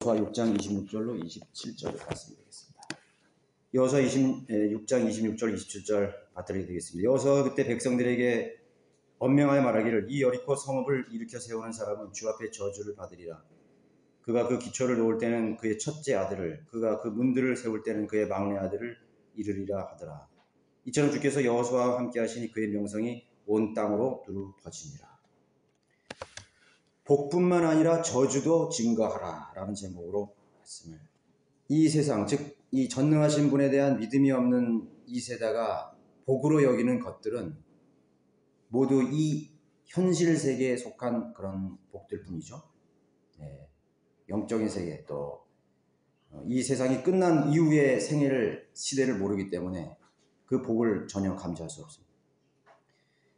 여호수아 6장 26절로 27절 말씀드리겠습니다. 여호수아 6장 26절 27절 받들어야 되겠습니다. 여호수아가 그때 백성들에게 번명하여 말하기를 이 여리고 성읍을 일으켜 세우는 사람은 주 앞에 저주를 받으리라. 그가 그 기초를 놓을 때는 그의 첫째 아들을, 그가 그 문들을 세울 때는 그의 막내 아들을 이르리라 하더라. 이처럼 주께서 여호수아와 함께 하시니 그의 명성이 온 땅으로 두루 퍼지니라. 복뿐만 아니라 저주도 증거하라 라는 제목으로 말씀을, 이 세상 즉 이 전능하신 분에 대한 믿음이 없는 이 세대가 복으로 여기는 것들은 모두 이 현실 세계에 속한 그런 복들 뿐이죠. 네, 영적인 세계, 또 이 세상이 끝난 이후의 시대를 모르기 때문에 그 복을 전혀 감지할 수 없습니다.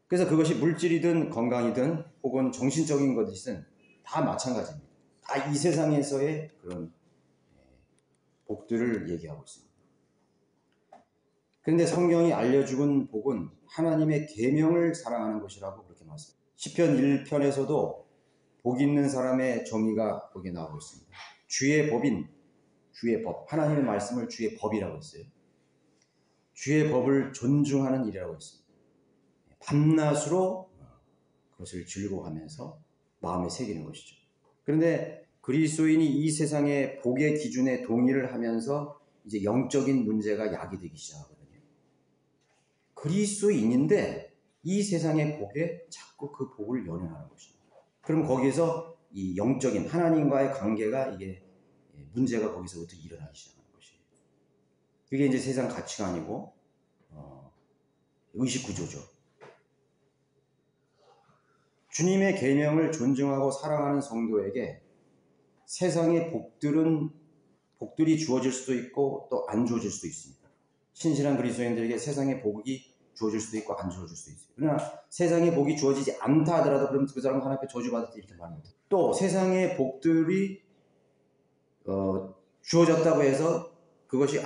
그래서 그것이 물질이든 건강이든 혹은 정신적인 것이든 다 마찬가지입니다. 다 이 세상에서의 그런 복들을 얘기하고 있습니다. 그런데 성경이 알려주은 복은 하나님의 계명을 사랑하는 것이라고 그렇게 말씀합니다. 시편 1편에서도 복 있는 사람의 정의가 거기에 나오고 있습니다. 주의 법인, 주의 법, 하나님의 말씀을 주의 법이라고 했어요. 주의 법을 존중하는 일이라고 했습니다. 밤낮으로 그것을 즐거워하면서 마음에 새기는 것이죠. 그런데 그리스도인이 이 세상의 복의 기준에 동의를 하면서 이제 영적인 문제가 야기되기 시작하거든요. 그리스도인인데 이 세상의 복에 자꾸 그 복을 연연하는 것입니다. 그럼 거기서 이 영적인 하나님과의 관계가 이게 문제가 거기서부터 일어나기 시작하는 것이에요. 그게 이제 세상 가치관이고 의식 구조죠. 주님의 계명을 존중하고 사랑하는 성도에게 세상의 복들이 주어질 수도 있고 또 안 주어질 수도 있습니다. 신실한 그리스도인들에게 세상의 복이 주어질 수도 있고 안 주어질 수도 있어요. 그러나 세상의 복이 주어지지 않다 하더라도 그럼 그 사람은 하나님 앞에 저주받을 때 이렇게 말합니다. 또 세상의 복들이 주어졌다고 해서 그것이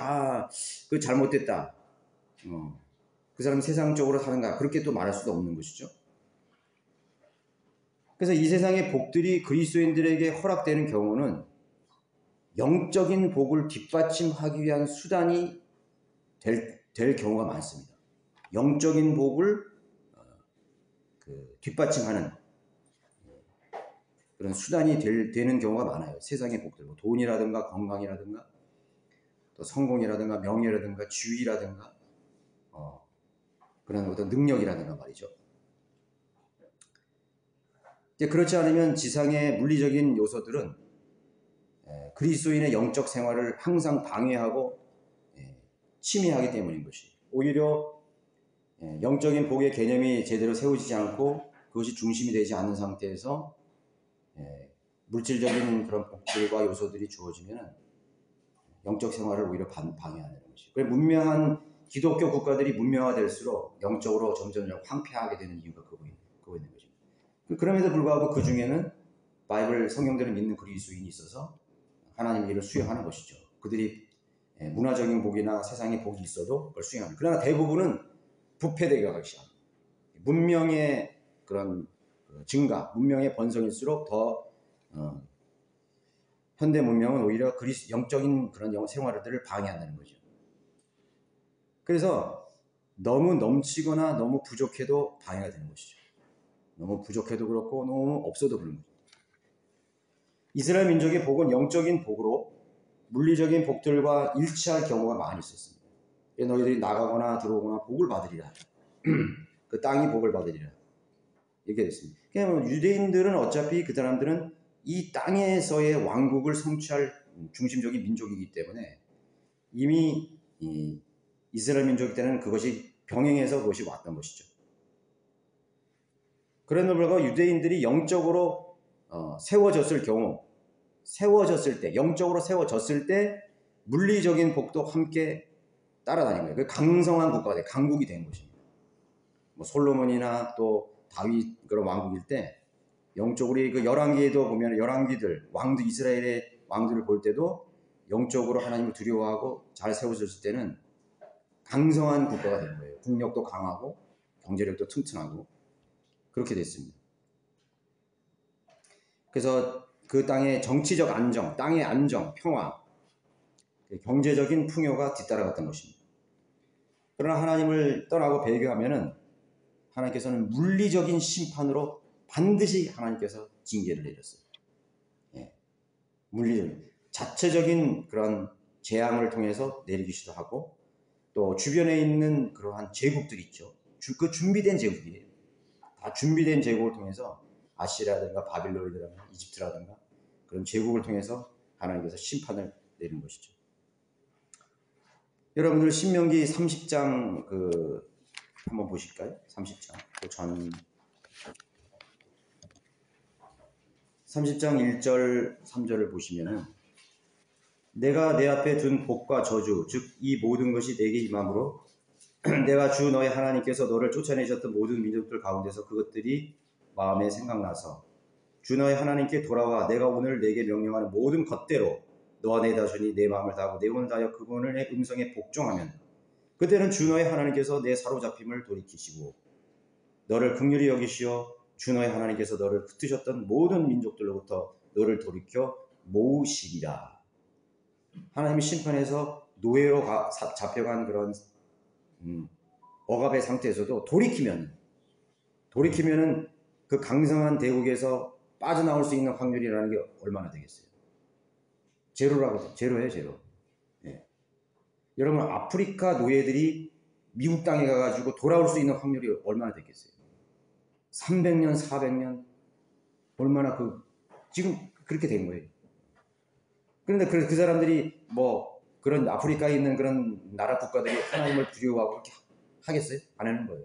그 잘못됐다. 그 사람은 세상적으로 사는가 그렇게 또 말할 수도 없는 것이죠. 그래서 이 세상의 복들이 그리스도인들에게 허락되는 경우는 영적인 복을 뒷받침하기 위한 수단이 될 경우가 많습니다. 영적인 복을 뒷받침하는 그런 수단이 되는 경우가 많아요. 세상의 복들, 뭐 돈이라든가 건강이라든가 또 성공이라든가 명예라든가 지위라든가 그런 어떤 능력이라든가 말이죠. 그렇지 않으면 지상의 물리적인 요소들은 그리스도인의 영적 생활을 항상 방해하고 침해하기 때문인 것이, 오히려 영적인 복의 개념이 제대로 세워지지 않고 그것이 중심이 되지 않는 상태에서 물질적인 그런 복들과 요소들이 주어지면 영적 생활을 오히려 방해하는 것이. 그래서 문명한 기독교 국가들이 문명화될수록 영적으로 점점 황폐하게 되는 이유가 그거 있는 것입니다. 그럼에도 불구하고 그 중에는 바이블 성경들을 믿는 그리스도인이 있어서 하나님의 일을 수행하는 것이죠. 그들이 문화적인 복이나 세상의 복이 있어도 그걸 수행합니다. 그러나 대부분은 부패되게 가기 시작합니다. 문명의 그런 증가, 문명의 번성일수록 더 현대 문명은 오히려 영적인 그런 생활들을 방해한다는 거죠. 그래서 너무 넘치거나 너무 부족해도 방해가 되는 것이죠. 너무 부족해도 그렇고 너무 없어도 그런 거죠. 이스라엘 민족의 복은 영적인 복으로 물리적인 복들과 일치할 경우가 많이 있었습니다. 너희들이 나가거나 들어오거나 복을 받으리라. 그 땅이 복을 받으리라. 이렇게 됐습니다. 그러니까 유대인들은 어차피 그 사람들은 이 땅에서의 왕국을 성취할 중심적인 민족이기 때문에 이미 이스라엘 민족 때는 그것이 병행해서 그것이 왔던 것이죠. 그런 결과 유대인들이 영적으로 세워졌을 때, 영적으로 세워졌을 때 물리적인 복도 함께 따라다닌 거예요. 강성한 국가가 돼, 강국이 된 것입니다. 뭐 솔로몬이나 또 다윗 그런 왕국일 때 영적으로 그 열왕기에도 보면 열왕기들 왕들 이스라엘의 왕들을 볼 때도 영적으로 하나님을 두려워하고 잘 세워졌을 때는 강성한 국가가 된 거예요. 국력도 강하고 경제력도 튼튼하고 그렇게 됐습니다. 그래서 그 땅의 정치적 안정, 땅의 안정, 평화, 경제적인 풍요가 뒤따라갔던 것입니다. 그러나 하나님을 떠나고 배교하면은 하나님께서는 물리적인 심판으로 반드시 하나님께서 징계를 내렸어요. 예. 물리적인, 자체적인 그런 재앙을 통해서 내리기도 하고, 또 주변에 있는 그러한 제국들이 있죠. 그 준비된 제국이에요. 다 준비된 제국을 통해서 아시리아라든가 바빌론이라든가 이집트라든가 그런 제국을 통해서 하나님께서 심판을 내리는 것이죠. 여러분들 신명기 30장 한번 보실까요? 30장 30장 1절 3절을 보시면은 내가 내 앞에 둔 복과 저주 즉 이 모든 것이 내게 임함으로 내가 주 너의 하나님께서 너를 쫓아내셨던 모든 민족들 가운데서 그것들이 마음에 생각나서 주 너의 하나님께 돌아와 내가 오늘 내게 명령하는 모든 것대로 너와 내 자손이 내 마음을 다하고 내 혼을 다하여 그분의 음성에 복종하면 그때는 주 너의 하나님께서 내 사로잡힘을 돌이키시고 너를 긍휼히 여기시어 주 너의 하나님께서 너를 흩으셨던 모든 민족들로부터 너를 돌이켜 모으시리라. 하나님이 심판해서 노예로 잡혀간 그런 억압의 상태에서도 돌이키면은 그 강성한 대국에서 빠져나올 수 있는 확률이라는 게 얼마나 되겠어요? 제로예요, 제로. 예. 여러분, 아프리카 노예들이 미국 땅에 가가지고 돌아올 수 있는 확률이 얼마나 되겠어요? 300년, 400년? 얼마나 지금 그렇게 된 거예요. 그런데 그 사람들이 뭐 그런 아프리카에 있는 그런 나라 국가들이 하나님을 두려워하고 그렇게 하겠어요? 안 하는 거예요.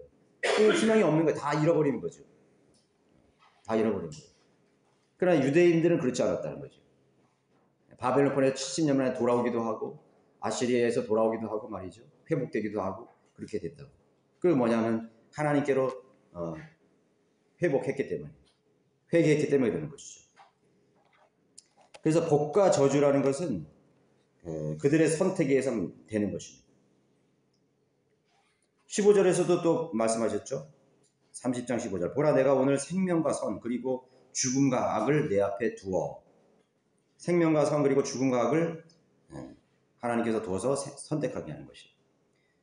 희망이 없는 거예요. 다 잃어버리는 거죠. 다 잃어버린 거예요. 그러나 유대인들은 그렇지 않았다는 거죠. 바벨론권에 70년 만에 돌아오기도 하고 아시리아에서 돌아오기도 하고 말이죠. 회복되기도 하고 그렇게 됐다고. 그게 뭐냐면 하나님께로 회복했기 때문에 회개했기 때문에 그러는 것이죠. 그래서 복과 저주라는 것은 그들의 선택에 의해서 되는 것입니다. 15절에서도 또 말씀하셨죠. 30장 15절 보라 내가 오늘 생명과 선 그리고 죽음과 악을 내 앞에 두어 생명과 선 그리고 죽음과 악을 하나님께서 두어서 선택하게 하는 것이에요.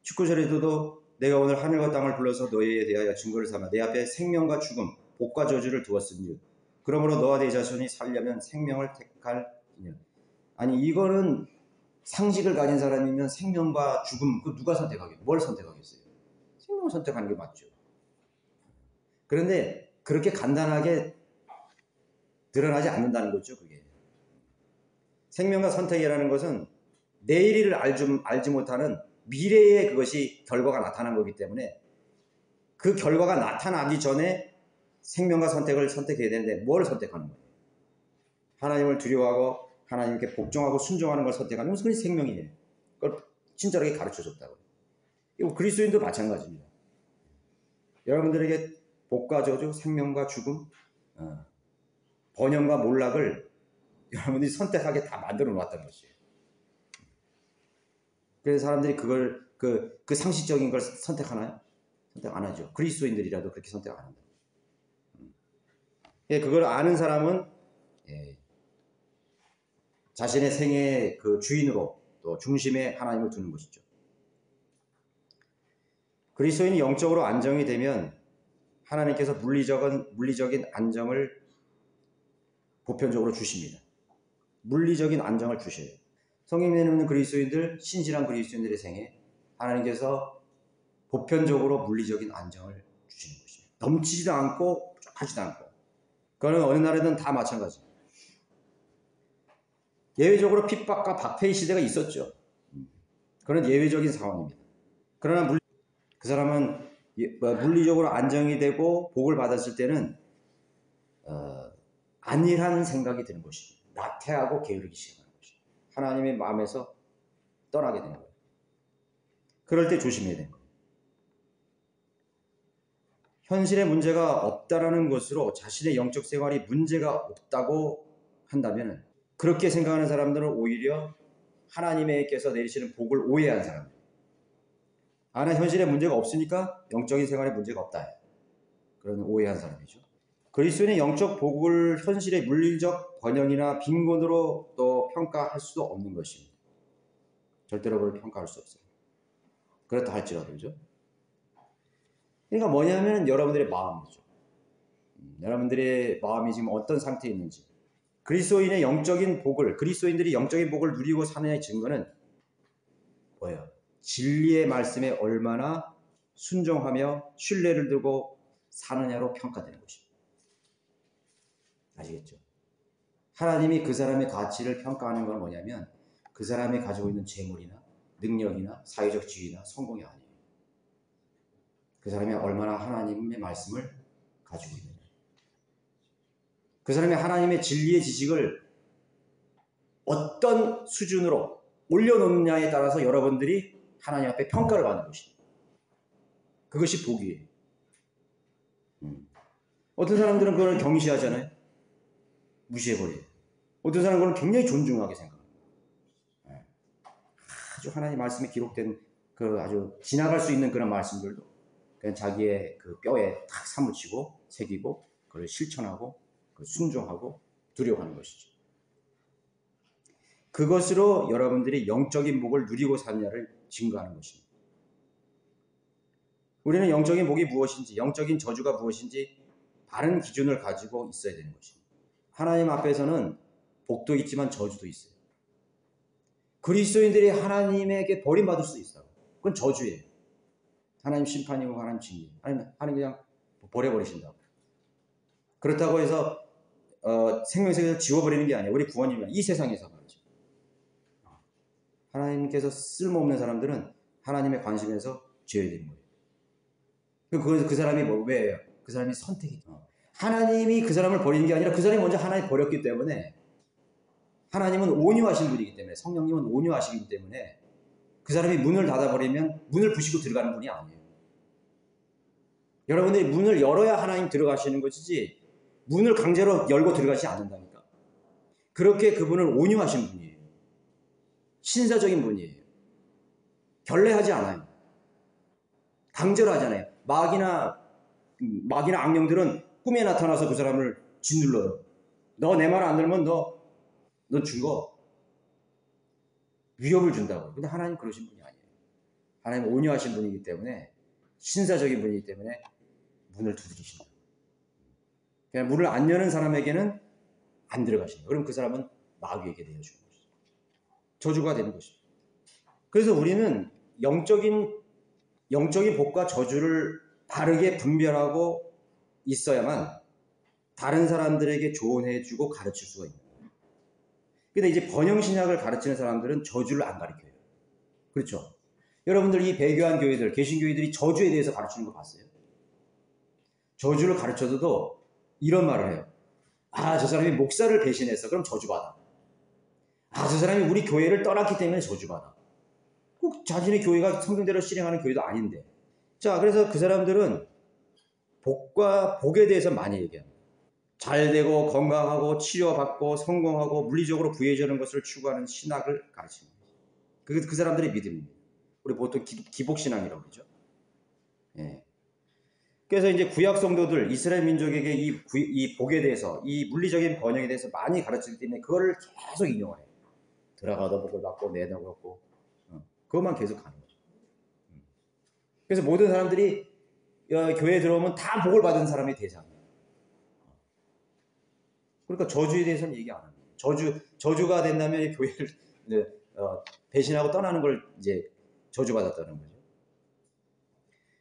19절에서도 내가 오늘 하늘과 땅을 불러서 너희에 대하여 증거를 삼아 내 앞에 생명과 죽음 복과 저주를 두었으니 그러므로 너와 내 자손이 살려면 생명을 택할지니라. 아니 이거는 상식을 가진 사람이면 생명과 죽음 누가 선택하겠어요? 뭘 선택하겠어요? 생명을 선택하는 게 맞죠. 그런데 그렇게 간단하게 드러나지 않는다는 거죠. 그게 생명과 선택이라는 것은 내일을 알지 못하는 미래의 그것이 결과가 나타난 거기 때문에 그 결과가 나타나기 전에 생명과 선택을 선택해야 되는데 뭘 선택하는 거예요? 하나님을 두려워하고 하나님께 복종하고 순종하는 걸 선택하는 것은 그게 생명이에요. 그걸 친절하게 가르쳐줬다고요. 이거 그리스도인도 마찬가지입니다. 여러분들에게 복과 저주, 생명과 죽음, 번영과 몰락을 여러분들이 선택하게 다 만들어 놓았다는 것이에요. 그래서 사람들이 그걸 그 상식적인 걸 선택하나요? 선택 안 하죠. 그리스도인들이라도 그렇게 선택 안 한다. 그걸 아는 사람은 자신의 생애의 그 주인으로 또 중심에 하나님을 두는 것이죠. 그리스도인이 영적으로 안정이 되면 하나님께서 물리적인 안정을 보편적으로 주십니다. 물리적인 안정을 주셔요. 성경에 있는 그리스도인들, 신실한 그리스도인들의 생에 하나님께서 보편적으로 물리적인 안정을 주시는 것입니다. 넘치지도 않고 하지도 않고. 그거는 어느 나라든 다 마찬가지입니다. 예외적으로 핍박과 박해의 시대가 있었죠. 그런 예외적인 상황입니다. 그러나 그 사람은 물리적으로 안정이 되고 복을 받았을 때는 안일한 생각이 드는 것입니다. 나태하고 게으르기 시작하는 것입니다. 하나님의 마음에서 떠나게 되는 거예요. 그럴 때 조심해야 되는 거예요. 현실에 문제가 없다라는 것으로 자신의 영적 생활이 문제가 없다고 한다면 그렇게 생각하는 사람들은 오히려 하나님께서 내리시는 복을 오해한 사람들. 현실에 문제가 없으니까 영적인 생활에 문제가 없다. 그런 오해한 사람이죠. 그리스도인의 영적 복을 현실의 물리적 번영이나 빈곤으로 또 평가할 수도 없는 것입니다. 절대로 그걸 평가할 수 없어요. 그렇다 할지라도죠. 그러니까 뭐냐면 여러분들의 마음이죠. 여러분들의 마음이 지금 어떤 상태에 있는지. 그리스도인의 영적인 복을, 그리스도인들이 영적인 복을 누리고 사느냐의 증거는 뭐예요? 진리의 말씀에 얼마나 순종하며 신뢰를 두고 사느냐로 평가되는 것입니다. 아시겠죠? 하나님이 그 사람의 가치를 평가하는 건 뭐냐면 그 사람이 가지고 있는 재물이나 능력이나 사회적 지위나 성공이 아니에요. 그 사람이 얼마나 하나님의 말씀을 가지고 있느냐. 그 사람이 하나님의 진리의 지식을 어떤 수준으로 올려놓느냐에 따라서 여러분들이 하나님 앞에 평가를 받는 것입니다. 그것이 복이에요. 어떤 사람들은 그걸 경시하잖아요. 무시해버려요. 어떤 사람은 그걸 굉장히 존중하게 생각합니다. 아주 하나님 말씀에 기록된 그 아주 지나갈 수 있는 그런 말씀들도 그냥 자기의 그 뼈에 탁 사무치고 새기고 그걸 실천하고 순종하고 두려워하는 것이죠. 그것으로 여러분들이 영적인 복을 누리고 사느냐를 증거하는 것입니다. 우리는 영적인 복이 무엇인지, 영적인 저주가 무엇인지 바른 기준을 가지고 있어야 되는 것입니다. 하나님 앞에서는 복도 있지만 저주도 있어요. 그리스도인들이 하나님에게 버림받을 수 있어요. 그건 저주예요. 하나님 심판이고 하나님 징계. 하나님 그냥 버려버리신다고. 그렇다고 해서 생명세계에서 지워버리는 게 아니에요. 우리 구원이면 이 세상에서 말이죠. 하나님께서 쓸모없는 사람들은 하나님의 관심에서 제외되는 거예요. 그 사람이 왜요? 그 사람이 선택이죠. 하나님이 그 사람을 버리는 게 아니라 그 사람이 먼저 하나님 버렸기 때문에 하나님은 온유하신 분이기 때문에 성령님은 온유하시기 때문에 그 사람이 문을 닫아버리면 문을 부시고 들어가는 분이 아니에요. 여러분들이 문을 열어야 하나님 들어가시는 것이지 문을 강제로 열고 들어가지 않는다니까. 그렇게 그분은 온유하신 분이에요. 신사적인 분이에요. 결례하지 않아요. 강제로 하잖아요. 마귀나 악령들은 꿈에 나타나서 그 사람을 짓눌러요. 너 내 말 안 들으면 너 죽어. 위협을 준다고. 근데 하나님 그러신 분이 아니에요. 하나님 온유하신 분이기 때문에 신사적인 분이기 때문에 문을 두드리신다. 그냥 문을 안 여는 사람에게는 안 들어가신다. 그럼 그 사람은 마귀에게 내어주는 것이죠. 저주가 되는 것이죠. 그래서 우리는 영적인 복과 저주를 바르게 분별하고 있어야만 다른 사람들에게 조언해주고 가르칠 수가 있는 거예요. 근데 이제 번영신약을 가르치는 사람들은 저주를 안 가르쳐요. 그렇죠? 여러분들 이 배교한 교회들, 개신교회들이 저주에 대해서 가르치는 거 봤어요? 저주를 가르쳐도 이런 말을 해요. 저 사람이 목사를 배신했어. 그럼 저주받아. 저 사람이 우리 교회를 떠났기 때문에 저주받아. 꼭 자신의 교회가 성경대로 실행하는 교회도 아닌데. 자, 그래서 그 사람들은 복과 복에 대해서 많이 얘기합니다. 잘되고 건강하고 치료받고 성공하고 물리적으로 부유해지는 것을 추구하는 신학을 가르칩니다. 그 사람들의 믿음입니다. 우리 보통 기복신앙이라고 그러죠. 예. 그래서 이제 구약 성도들, 이스라엘 민족에게 이 복에 대해서, 이 물리적인 번영에 대해서 많이 가르치기 때문에 그거를 계속 인용을 해요. 들어가도 복을 받고 내다도 받고 그것만 계속 가는 거죠. 그래서 모든 사람들이 교회에 들어오면 다 복을 받은 사람이 되잖아요. 그러니까 저주에 대해서는 얘기 안 합니다. 저주가 된다면 교회를 배신하고 떠나는 걸 이제 저주받았다는 거죠.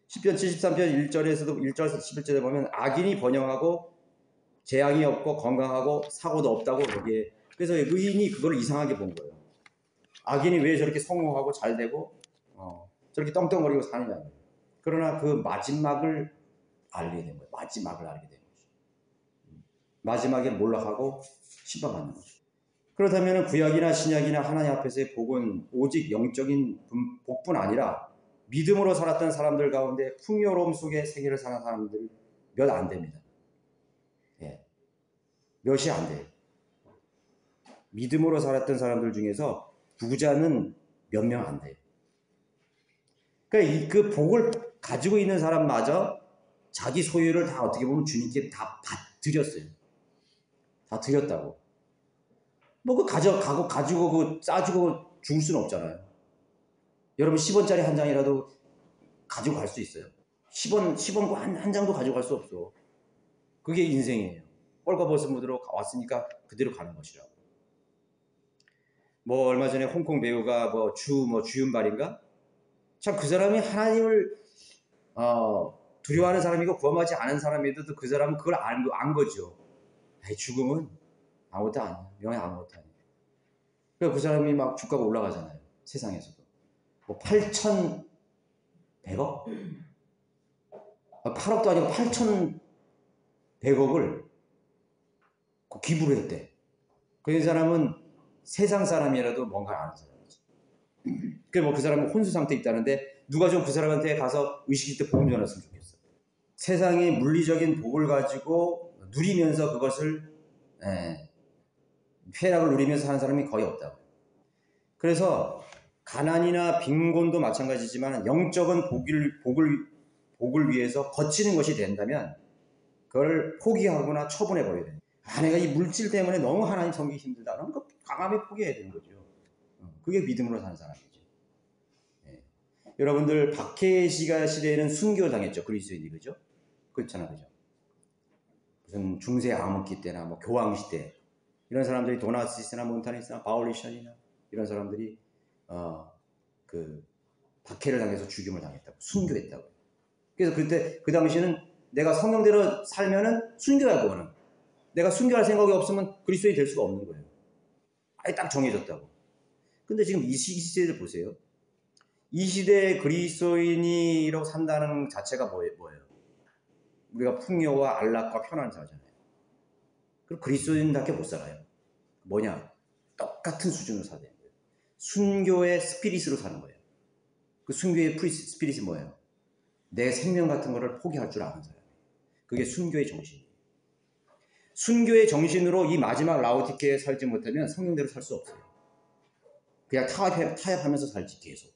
시편 73편 1절에서도 1절 11절에 보면 악인이 번영하고 재앙이 없고 건강하고 사고도 없다고 거기에. 그래서 의인이 그걸 이상하게 본 거예요. 악인이 왜 저렇게 성공하고 잘 되고 저렇게 떵떵거리고 사느냐. 그러나 그 마지막을 알게 된 거예요. 마지막을 알게 된 거죠. 마지막에 몰락하고 심판받는 거죠. 그렇다면 구약이나 신약이나 하나님 앞에서의 복은 오직 영적인 복뿐 아니라 믿음으로 살았던 사람들 가운데 풍요로움 속에 세계를 사는 사람들 몇 안 됩니다. 예. 몇이 안 돼요. 믿음으로 살았던 사람들 중에서 부자는 몇 명 안 돼요. 그러니까 그 복을 가지고 있는 사람마저 자기 소유를 다 어떻게 보면 주님께 다 드렸어요. 다 드렸다고. 뭐 그 가지고 그 싸주고 죽을 수는 없잖아요. 여러분 10원짜리 한 장이라도 가지고 갈 수 있어요. 10원 한 장도 가지고 갈 수 없어. 그게 인생이에요. 뻘거벗은 무드로 왔으니까 그대로 가는 것이라고. 뭐 얼마 전에 홍콩 배우가 주윤발인가? 참 그 사람이 하나님을 두려워하는 사람이고 구원하지 않은 사람이어도 그 사람은 그걸 안 거죠. 아이, 죽음은 아무것도 아니야. 영원히 아무것도 아니야. 그래서 그 사람이 막 주가가 올라가잖아요. 세상에서도. 뭐 8,100억? 8억도 아니고 8,100억을 기부를 했대. 그 사람은 세상 사람이라도 뭔가 아는 사람이지. 그래서 뭐 그 사람은 혼수 상태에 있다는데 누가 좀 그 사람한테 가서 의식일 때 복음 전했으면 좋겠어. 세상의 물리적인 복을 가지고 누리면서 그것을 쾌락을 누리면서 사는 사람이 거의 없다고. 그래서 가난이나 빈곤도 마찬가지지만 영적인 복을 위해서 거치는 것이 된다면 그걸 포기하거나 처분해버려야 돼요. 내가 이 물질 때문에 너무 하나님 섬기기 힘들다. 그럼 그 과감히 포기해야 되는 거죠. 그게 믿음으로 사는 사람이죠. 여러분들 박해시가 시대에는 순교를 당했죠. 그리스도인이. 그죠? 그렇잖아. 그죠? 무슨 중세 암흑기 때나 뭐 교황 시대 이런 사람들이 도나시스나 몬타니스나 바울리션이나 이런 사람들이 그 박해를 당해서 죽임을 당했다고. 순교했다고. 그래서 그때 그 당시에는 내가 성령대로 살면은 순교야. 그거는 내가 순교할 생각이 없으면 그리스도인이 될 수가 없는 거예요. 아예 딱 정해졌다고. 근데 지금 이 시대를 보세요. 이 시대에 그리스도인이라고 산다는 자체가 뭐예요? 우리가 풍요와 안락과 편안을 살잖아요. 그럼 그리스도인답게 못 살아요. 뭐냐? 똑같은 수준으로 살아야 돼요. 순교의 스피릿으로 사는 거예요. 그 순교의 스피릿이 뭐예요? 내 생명 같은 거를 포기할 줄 아는 사람이에요. 그게 순교의 정신이에요. 순교의 정신으로 이 마지막 라오디케에 살지 못하면 성령대로 살 수 없어요. 그냥 타협하면서 살지. 계속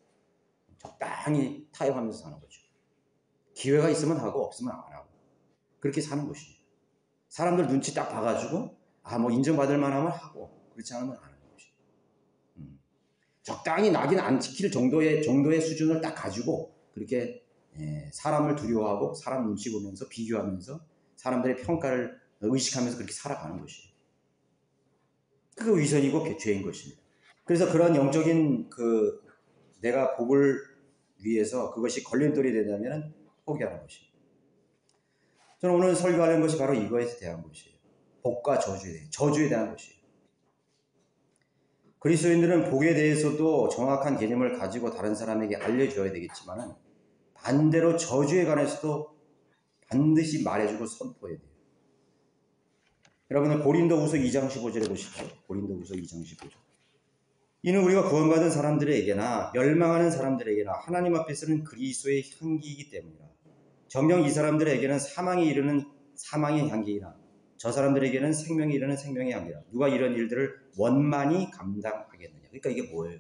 적당히 타협하면서 사는 거죠. 기회가 있으면 하고 없으면 안 하고 그렇게 사는 것입니다. 사람들 눈치 딱 봐가지고 뭐 인정받을 만하면 하고 그렇지 않으면 안 하는 것이죠. 적당히 낙인 안 찍힐 정도의 수준을 딱 가지고 그렇게 사람을 두려워하고 사람 눈치 보면서 비교하면서 사람들의 평가를 의식하면서 그렇게 살아가는 것이에요. 그게 위선이고 죄인 것입니다. 그래서 그런 영적인 내가 복을 위해서 그것이 걸림돌이 되냐면 포기하는 것입니다. 저는 오늘 설교하는 것이 바로 이거에 대한 것이에요. 복과 저주에 대한 것이에요. 그리스도인들은 복에 대해서도 정확한 개념을 가지고 다른 사람에게 알려줘야 되겠지만 반대로 저주에 관해서도 반드시 말해주고 선포해야 돼요. 여러분은 고린도후서 2장 15절에 보십시오. 고린도후서 2장 15절. 이는 우리가 구원받은 사람들에게나 멸망하는 사람들에게나 하나님 앞에서는 그리스도의 향기이기 때문이라. 정녕 이 사람들에게는 사망이 이르는 사망의 향기이나 저 사람들에게는 생명이 이르는 생명의 향기라. 누가 이런 일들을 원만히 감당하겠느냐. 그러니까 이게 뭐예요?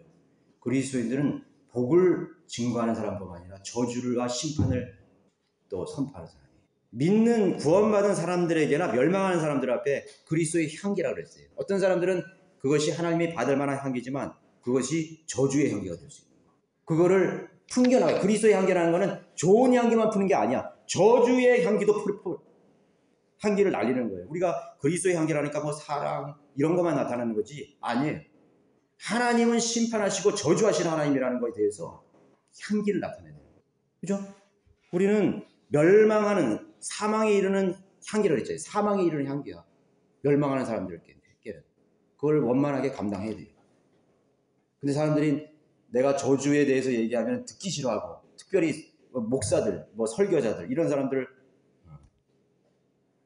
그리스도인들은 복을 증거하는 사람뿐만 아니라 저주와 심판을 또 선포하는 사람이에요. 믿는 구원받은 사람들에게나 멸망하는 사람들 앞에 그리스도의 향기라고 그랬어요. 어떤 사람들은 그것이 하나님이 받을 만한 향기지만 그것이 저주의 향기가 될 수 있는 거예요. 그거를 풍겨나가요. 그리스도의 향기라는 거는 좋은 향기만 푸는 게 아니야. 저주의 향기도 향기를 날리는 거예요. 우리가 그리스도의 향기라니까 뭐 사랑 이런 것만 나타나는 거지 아니에요. 하나님은 심판하시고 저주하시는 하나님이라는 것에 대해서 향기를 나타내는 거예요. 그죠? 우리는 멸망하는 사망에 이르는 향기를 했잖아요. 사망에 이르는 향기야. 멸망하는 사람들께 그걸 원만하게 감당해야 돼요. 근데 사람들이 내가 저주에 대해서 얘기하면 듣기 싫어하고 특별히 목사들, 설교자들 이런 사람들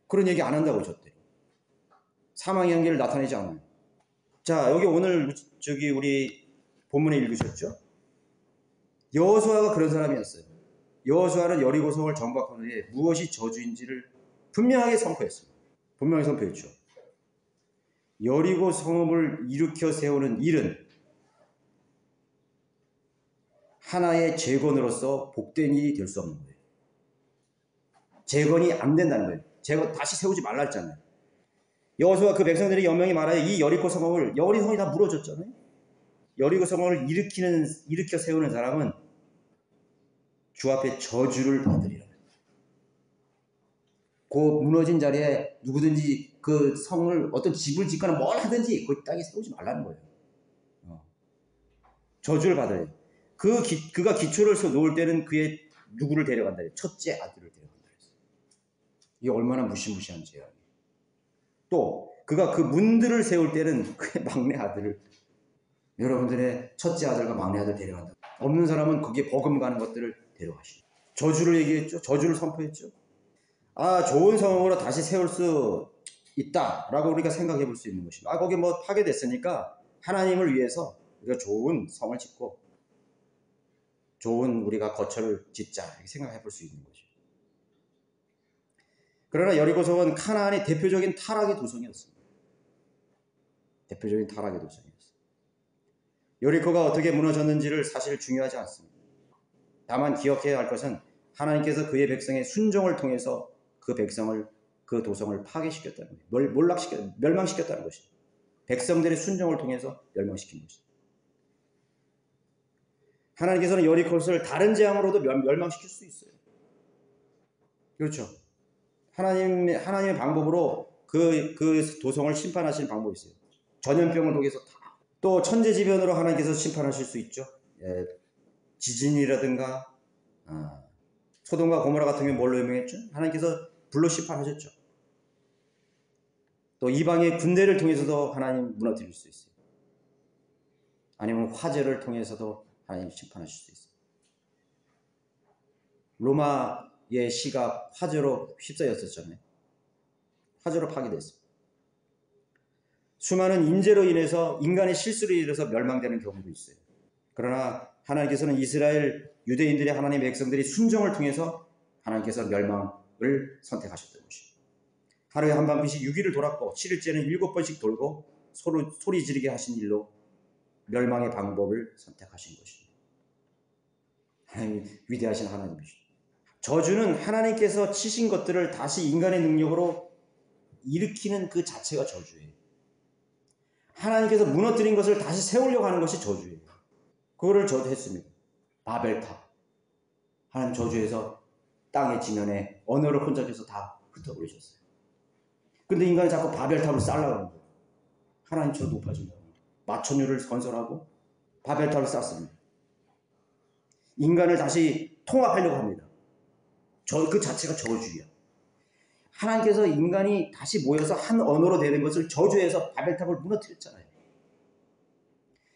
그런 얘기 안 한다고 줬대. 사망의 향기를 나타내지 않아요. 자, 여기 오늘 우리 본문에 읽으셨죠? 여호수아가 그런 사람이었어요. 여호수아는 여리고 성을 정박한 후에 무엇이 저주인지를 분명하게 선포했습니다. 분명히 선포했죠. 여리고 성읍을 일으켜 세우는 일은 하나의 재건으로서 복된 일이 될 수 없는 거예요. 재건이 안 된다는 거예요. 다시 세우지 말라 했잖아요. 여호수아가 그 백성들의 연명이 말하여 이 여리고 성을, 여리고 성이 다 무너졌잖아요. 여리고 성을 일으켜 세우는 사람은 주 앞에 저주를 받으리라. 그 무너진 자리에 누구든지 그 성을 어떤 집을 짓거나 뭘 하든지 그 땅에 세우지 말라는 거예요. 저주를 받아요. 그가 기초를 놓을 때는 그의 누구를 데려간다. 첫째 아들을 데려간다. 이게 얼마나 무시무시한 죄야. 또 그가 그 문들을 세울 때는 그의 막내 아들을, 여러분들의 첫째 아들과 막내 아들 데려간다. 없는 사람은 거기에 버금가는 것들을 데려가시죠. 저주를 얘기했죠. 저주를 선포했죠. 좋은 성으로 다시 세울 수 있다라고 우리가 생각해 볼 수 있는 것입니다. 거기 뭐 파괴됐으니까 하나님을 위해서 우리가 좋은 성을 짓고 좋은 우리가 거처를 짓자 이렇게 생각해 볼 수 있는 거죠. 그러나 여리고성은 가나안의 대표적인 타락의 도성이었습니다. 대표적인 타락의 도성이었어요. 여리고가 어떻게 무너졌는지를 사실 중요하지 않습니다. 다만 기억해야 할 것은 하나님께서 그의 백성의 순종을 통해서 그 백성을, 그 도성을 파괴시켰다는 거예요. 멸망시켰다는 것입니다. 백성들의 순종을 통해서 멸망시킨 것입니다. 하나님께서는 여리고를 다른 재앙으로도 멸망시킬 수 있어요. 그렇죠. 하나님의 방법으로 그 도성을 심판하시는 방법이 있어요. 전염병을 통해서 또 천재지변으로 하나님께서 심판하실 수 있죠. 지진이라든가 소돔과 고모라 같은 경우 뭘로 유명했죠? 하나님께서 불로 심판하셨죠. 또 이방의 군대를 통해서도 하나님 무너뜨릴 수 있어요. 아니면 화재를 통해서도 하나님 심판하실 수 있어요. 로마의 시가 화재로 휩싸였었잖아요. 화재로 파괴됐어요. 수많은 인재로 인해서 인간의 실수로 인해서 멸망되는 경우도 있어요. 그러나 하나님께서는 이스라엘 유대인들의 하나님의 백성들이 순종을 통해서 하나님께서 멸망을 선택하셨던 것입니다. 하루에 한밤빛이 6일을 돌았고 7일째는 7번씩 돌고 소리 지르게 하신 일로 멸망의 방법을 선택하신 것입니다. 하나님, 위대하신 하나님이시죠. 저주는 하나님께서 치신 것들을 다시 인간의 능력으로 일으키는 그 자체가 저주예요. 하나님께서 무너뜨린 것을 다시 세우려고 하는 것이 저주예요. 그거를 저주했습니다. 바벨탑. 하나님 저주해서 땅의 지면에 언어를 혼잡해서 다 흩어버리셨어요. 근데 인간이 자꾸 바벨탑을 쌓으려고 하는 거예요. 하나님처럼 높아진다고. 마천유를 건설하고 바벨탑을 쌓습니다. 인간을 다시 통합하려고 합니다. 그 자체가 저주야. 하나님께서 인간이 다시 모여서 한 언어로 되는 것을 저주해서 바벨탑을 무너뜨렸잖아요.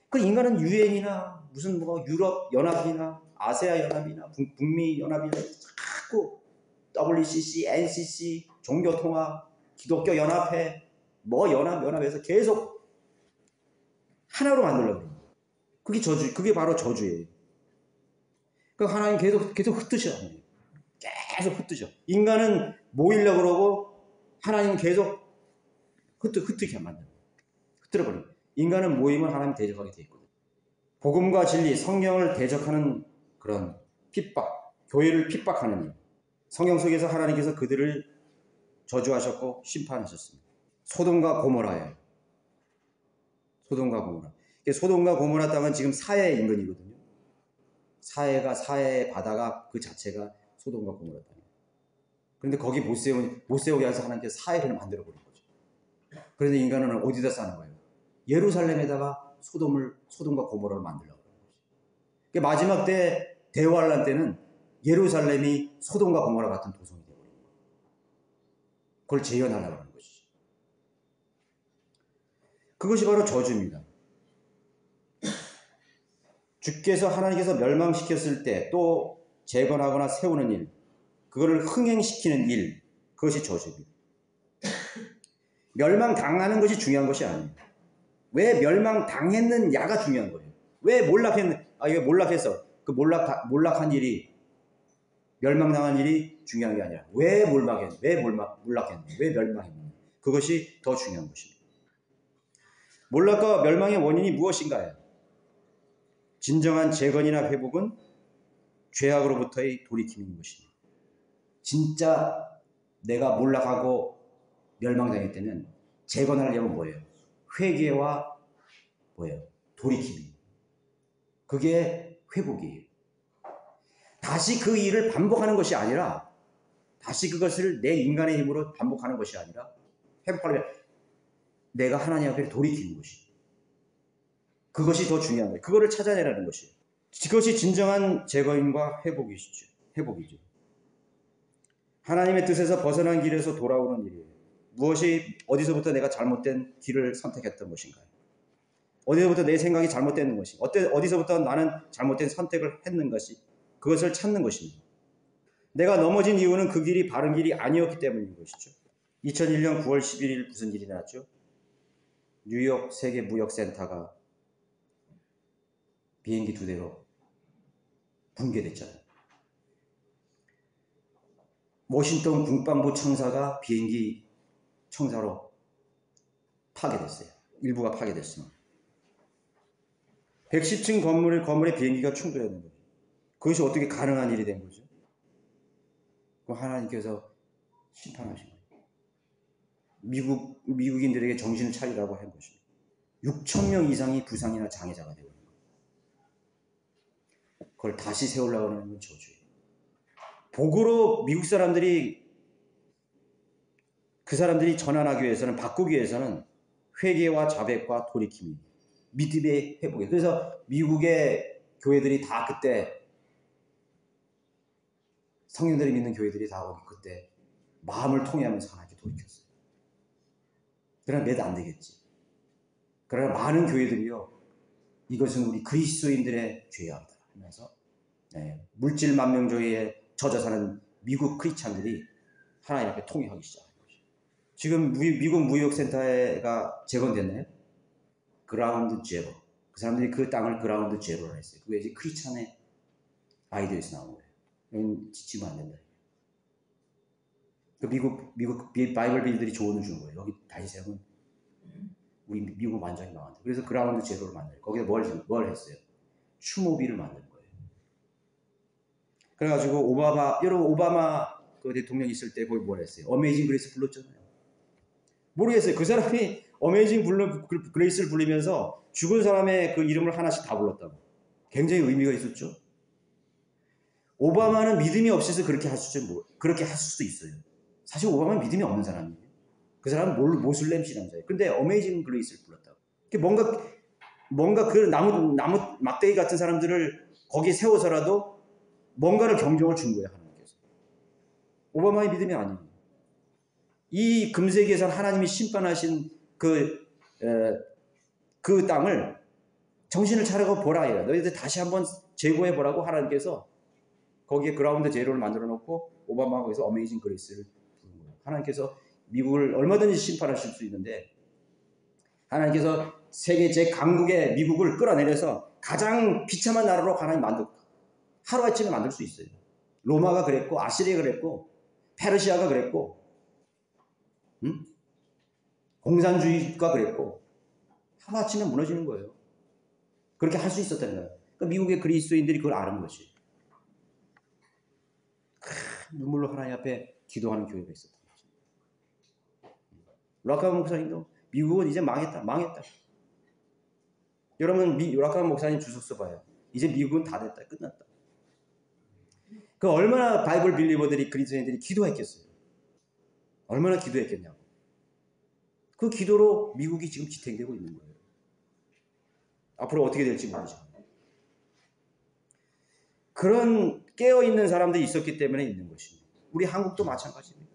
그 인간은 유엔이나 무슨 유럽 연합이나 아세아 연합이나 북미 연합이나 자꾸 WCC, NCC, 종교통합, 기독교 연합회, 연합에서 계속 하나로 만들려고 합니다. 그게 바로 저주예요. 그러니까 하나님 계속 흩으셔. 계속 흩으셔. 인간은 모이려고 그러고 하나님은 계속 흩게 만들어. 흩어버려. 인간은 모이면 하나님 대적하게 돼 있거든. 복음과 진리, 성경을 대적하는 그런 핍박, 교회를 핍박하는 일. 성경 속에서 하나님께서 그들을 저주하셨고 심판하셨습니다. 소돔과 고모라예요. 소돔과 고모라. 소돔과 고모라 땅은 지금 사해 인근이거든요. 사해의 바다가 그 자체가 소돔과 고모라 땅이에요. 그런데 거기 못 세우게 해서 하나님께서 사해를 만들어버린 거죠. 그런데 인간은 어디다 싸는 거예요? 예루살렘에다가 소돔과 고모라를 만들려고 하는 거죠. 그러니까 마지막 때 대환란 때는 예루살렘이 소돔과 고모라 같은 도성이 되어버린 거예요. 그걸 재현하려고 하는 것이죠. 그것이 바로 저주입니다. 주께서 하나님께서 멸망시켰을 때 또 재건하거나 세우는 일, 그거를 흥행시키는 일, 그것이 저주입니다. 멸망당하는 것이 중요한 것이 아니에요. 왜 멸망당했느냐가 중요한 거예요. 왜 이거 몰락했어. 그 몰락한 일이, 멸망당한 일이 중요한 게 아니라 왜 몰락했냐, 왜 멸망했느냐. 그것이 더 중요한 것입니다. 몰락과 멸망의 원인이 무엇인가요? 진정한 재건이나 회복은 죄악으로부터의 돌이킴인 것입니다. 진짜 내가 몰락하고 멸망당했다면 재건하려면 뭐예요? 회개와 뭐예요? 돌이킴이. 그게 회복이에요. 다시 그 일을 반복하는 것이 아니라, 다시 그것을 내 인간의 힘으로 반복하는 것이 아니라, 회복하려면 내가 하나님 앞에 돌이키는 것이. 그것이 더 중요한 거예요. 그거를 찾아내라는 것이에요. 그것이 진정한 재건과 회복이죠. 회복이죠. 하나님의 뜻에서 벗어난 길에서 돌아오는 일이에요. 무엇이, 어디서부터 내가 잘못된 길을 선택했던 것인가요? 어디서부터 내 생각이 잘못된 것이, 어디서부터 나는 잘못된 선택을 했는 것이, 그것을 찾는 것입니다. 내가 넘어진 이유는 그 길이 바른 길이 아니었기 때문인 것이죠. 2001년 9월 11일 무슨 일이 났죠? 뉴욕 세계무역센터가 비행기 2대로 붕괴됐잖아요. 워싱턴 국방부 청사가 비행기 청사로 파괴됐어요. 일부가 파괴됐습니다. 110층 건물에 비행기가 충돌했는 거죠. 그것이 어떻게 가능한 일이 된 거죠? 하나님께서 심판하신 거예요. 미국인들에게 정신을 차리라고 한 것입니다. 6,000명 이상이 부상이나 장애자가 되고 있는 거예요. 그걸 다시 세우려고 하는 건 저주예요. 복으로 미국 사람들이, 그 사람들이 전환하기 위해서는, 바꾸기 위해서는 회개와 자백과 돌이킴이, 믿음의 회복이에요. 그래서 미국의 교회들이 다 그때, 성령들이 믿는 교회들이 다 거기 그때 마음을 통해하면서 하나님께 돌이켰어요. 그러나 매도 안 되겠지. 그러나 많은 교회들이요, 이것은 우리 그리스도인들의 죄악이다 하면서 물질 만명주의에 젖어 사는 미국 크리스찬들이 하나님 앞에 통회하기 시작한 거죠. 지금 미국 무역센터가 재건됐나요? 그라운드 제로. 그 사람들이 그 땅을 그라운드 제로로 했어요. 그게 이제 크리스찬의 아이디어에서 나온 거예요. 이건 지치면 안 된다. 그 미국 바이블 빌들이 조언을 주는 거예요. 여기 다시 세우면 우리 미국 완전히 망한다. 그래서 그라운드 제로를 만들어요. 거기서 뭘 했어요? 추모비를 만든 거예요. 그래가지고 여러분 오바마 그 대통령 있을 때 거기 뭘 했어요? 어메이징 그레이스 불렀잖아요. 모르겠어요. 그 사람이 어메이징 그레이스를 부르면서 죽은 사람의 그 이름을 하나씩 다 불렀다고. 굉장히 의미가 있었죠. 오바마는 믿음이 없어서 그렇게 할 수도 있어요. 사실 오바마는 믿음이 없는 사람이에요. 그 사람은 모슬렘 신앙자예요. 근데 어메이징 그레이스를 불렀다고. 뭔가 그 나무 막대기 같은 사람들을 거기에 세워서라도 뭔가를 경종을 준 거예요, 하나님께서. 오바마의 믿음이 아니에요. 이 금세기에서 하나님이 심판하신 그 땅을 정신을 차리고 보라 해요. 너희들 다시 한번 재고해 보라고 하나님께서 거기에 그라운드 제로를 만들어 놓고 오바마가 거기서 어메이징 그레이스를 부른 거예요. 하나님께서 미국을 얼마든지 심판하실 수 있는데, 하나님께서 세계 제 강국의 미국을 끌어내려서 가장 비참한 나라로 하나님 하루아침에 만들 수 있어요. 로마가 그랬고, 아시리아가 그랬고, 페르시아가 그랬고, 공산주의가 그랬고, 하루아침에 무너지는 거예요. 그렇게 할 수 있었다는 거예요. 그러니까 미국의 그리스도인들이 그걸 아는 것이. 눈물로 하나님 앞에 기도하는 교회가 있었던 거죠. 락카만 목사님도 미국은 이제 망했다. 여러분 락카만 목사님 주석 써봐요. 이제 미국은 다 됐다. 끝났다. 그 얼마나 바이블 빌리버들이, 그리스도인들이 기도했겠어요. 얼마나 기도했겠냐고. 그 기도로 미국이 지금 지탱되고 있는 거예요. 앞으로 어떻게 될지 모르죠. 그런 깨어있는 사람들이 있었기 때문에 있는 것입니다. 우리 한국도 마찬가지입니다.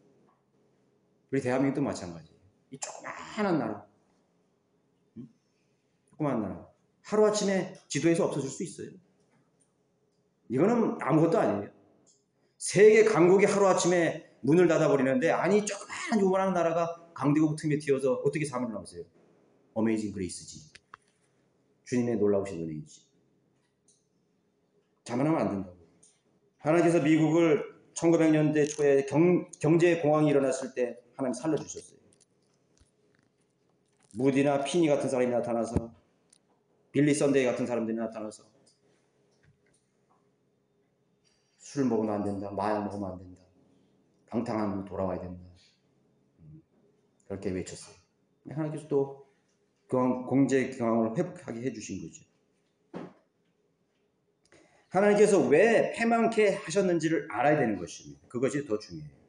우리 대한민국도 마찬가지예요. 이 조그마한 나라. 조그마한 나라. 하루아침에 지도에서 없어질 수 있어요. 이거는 아무것도 아니에요. 세계 강국이 하루아침에 문을 닫아버리는데, 아니 조그마한 요만한 나라가 강대국 틈에 튀어서 어떻게 사람을 나오세요? 어메이징 그레이스지. 주님의 놀라우신 은혜이지. 자만하면 안 된다고. 하나님께서 미국을 1900년대 초에 경제 공황이 일어났을 때 하나님 살려주셨어요. 무디나 피니 같은 사람이 나타나서, 빌리 선데이 같은 사람들이 나타나서 술 먹으면 안 된다, 마약 먹으면 안 된다, 방탕함으로 돌아와야 된다. 그렇게 외쳤어요. 하나님께서 또 공제 경황을 회복하게 해주신 거죠. 하나님께서 왜 패망케 하셨는지를 알아야 되는 것입니다. 그것이 더 중요해요.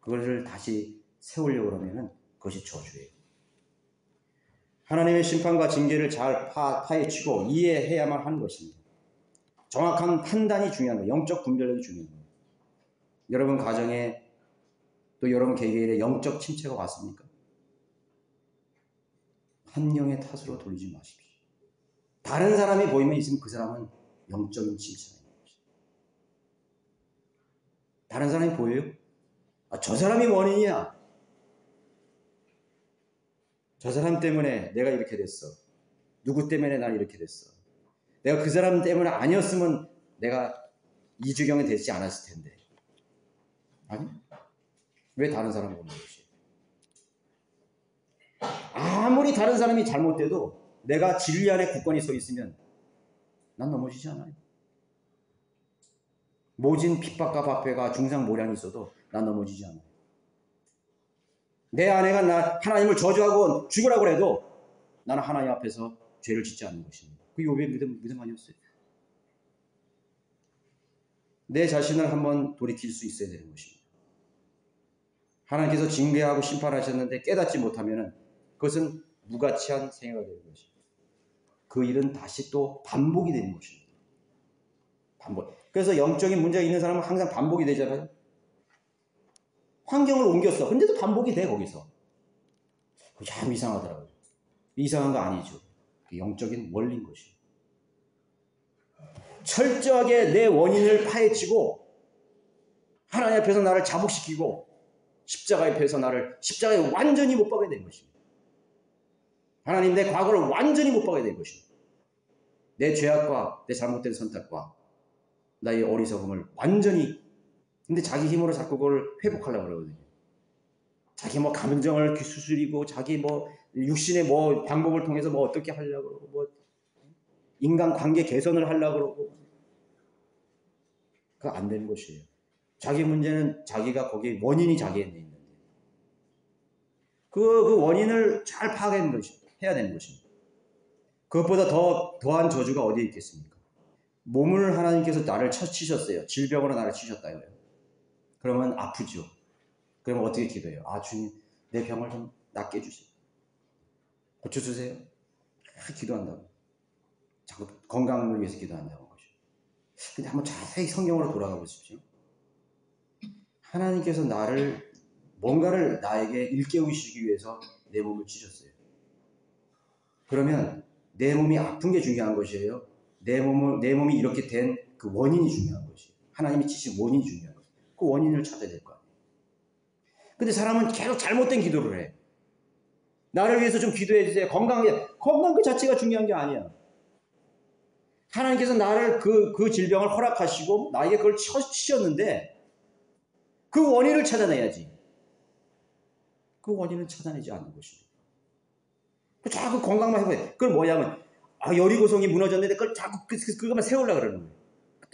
그것을 다시 세우려고 그러면 그것이 저주예요. 하나님의 심판과 징계를 잘 파헤치고 이해해야만 하는 것입니다. 정확한 판단이 중요한 거예요. 영적 분별력이 중요한 거예요. 여러분 가정에 또 여러분 개개인의 영적 침체가 왔습니까? 환경의 탓으로 돌리지 마십시오. 다른 사람이 보이면 있으면 그 사람은 영적인 침체가 있는 것이죠. 다른 사람이 보여요? 저 사람이 원인이야. 저 사람 때문에 내가 이렇게 됐어. 누구 때문에 난 이렇게 됐어. 내가 그 사람 때문에 아니었으면 내가 이 지경에 되지 않았을 텐데. 아니? 왜 다른 사람을 보는 것이에요? 아무리 다른 사람이 잘못돼도 내가 진리 안에 굳건히 서 있으면 난 넘어지지 않아요. 모진 핍박과 박해가 중상모량이 있어도 난 넘어지지 않아요. 내 아내가 하나님을 저주하고 죽으라고 해도 나는 하나님 앞에서 죄를 짓지 않는 것입니다. 그게 욥의 믿음 아니었어요? 내 자신을 한번 돌이킬 수 있어야 되는 것입니다. 하나님께서 징계하고 심판하셨는데 깨닫지 못하면 그것은 무가치한 생애가 되는 것입니다. 그 일은 다시 또 반복이 되는 것입니다. 반복. 그래서 영적인 문제가 있는 사람은 항상 반복이 되잖아요. 환경을 옮겼어. 근데도 반복이 돼 거기서. 참 이상하더라고요. 이상한 거 아니죠. 영적인 원리인 것이에요. 철저하게 내 원인을 파헤치고 하나님 앞에서 나를 자복시키고 십자가 앞에서 나를 십자가에 완전히 못 박게 된 것입니다. 하나님 내 과거를 완전히 못 박게 된 것입니다. 내 죄악과 내 잘못된 선택과 나의 어리석음을 완전히. 근데 자기 힘으로 자꾸 그걸 회복하려고 그러거든요. 자기 뭐 감정을 수술이고 자기 뭐 육신의 뭐 방법을 통해서 뭐 어떻게 하려고 그러고 뭐 인간관계 개선을 하려고 그러고 그거 안 되는 것이에요. 자기 문제는 자기가 거기에 원인이 자기에 있는데 그 원인을 잘 파악해야 되는 것입니다. 그것보다 더한 저주가 어디에 있겠습니까? 몸을 하나님께서 나를 치셨어요. 질병으로 나를 치셨다 이거예요. 그러면 아프죠. 그러면 어떻게 기도해요? 주님 내 병을 좀 낫게 해주세요. 고쳐주세요. 기도한다고. 자꾸 건강을 위해서 기도한다고 하죠. 근데 한번 자세히 성경으로 돌아가 보십시오. 하나님께서 뭔가를 나에게 일깨우시기 위해서 내 몸을 치셨어요. 그러면 내 몸이 아픈 게 중요한 것이에요. 내 몸이 이렇게 된 그 원인이 중요한 것이에요. 하나님이 치신 원인이 중요한 것이에요. 그 원인을 찾아야 될 거 아니에요. 근데 사람은 계속 잘못된 기도를 해. 나를 위해서 좀 기도해 주세요. 건강 그 자체가 중요한 게 아니야. 하나님께서 나를 그 질병을 허락하시고 나에게 그걸 치셨는데 그 원인을 찾아내야지. 그 원인을 찾아내지 않는 것입니다. 자꾸 건강만 해봐요. 그걸 뭐냐면 여리고성이 무너졌는데 그걸 자꾸 그것만 세우려고 그러는 거예요.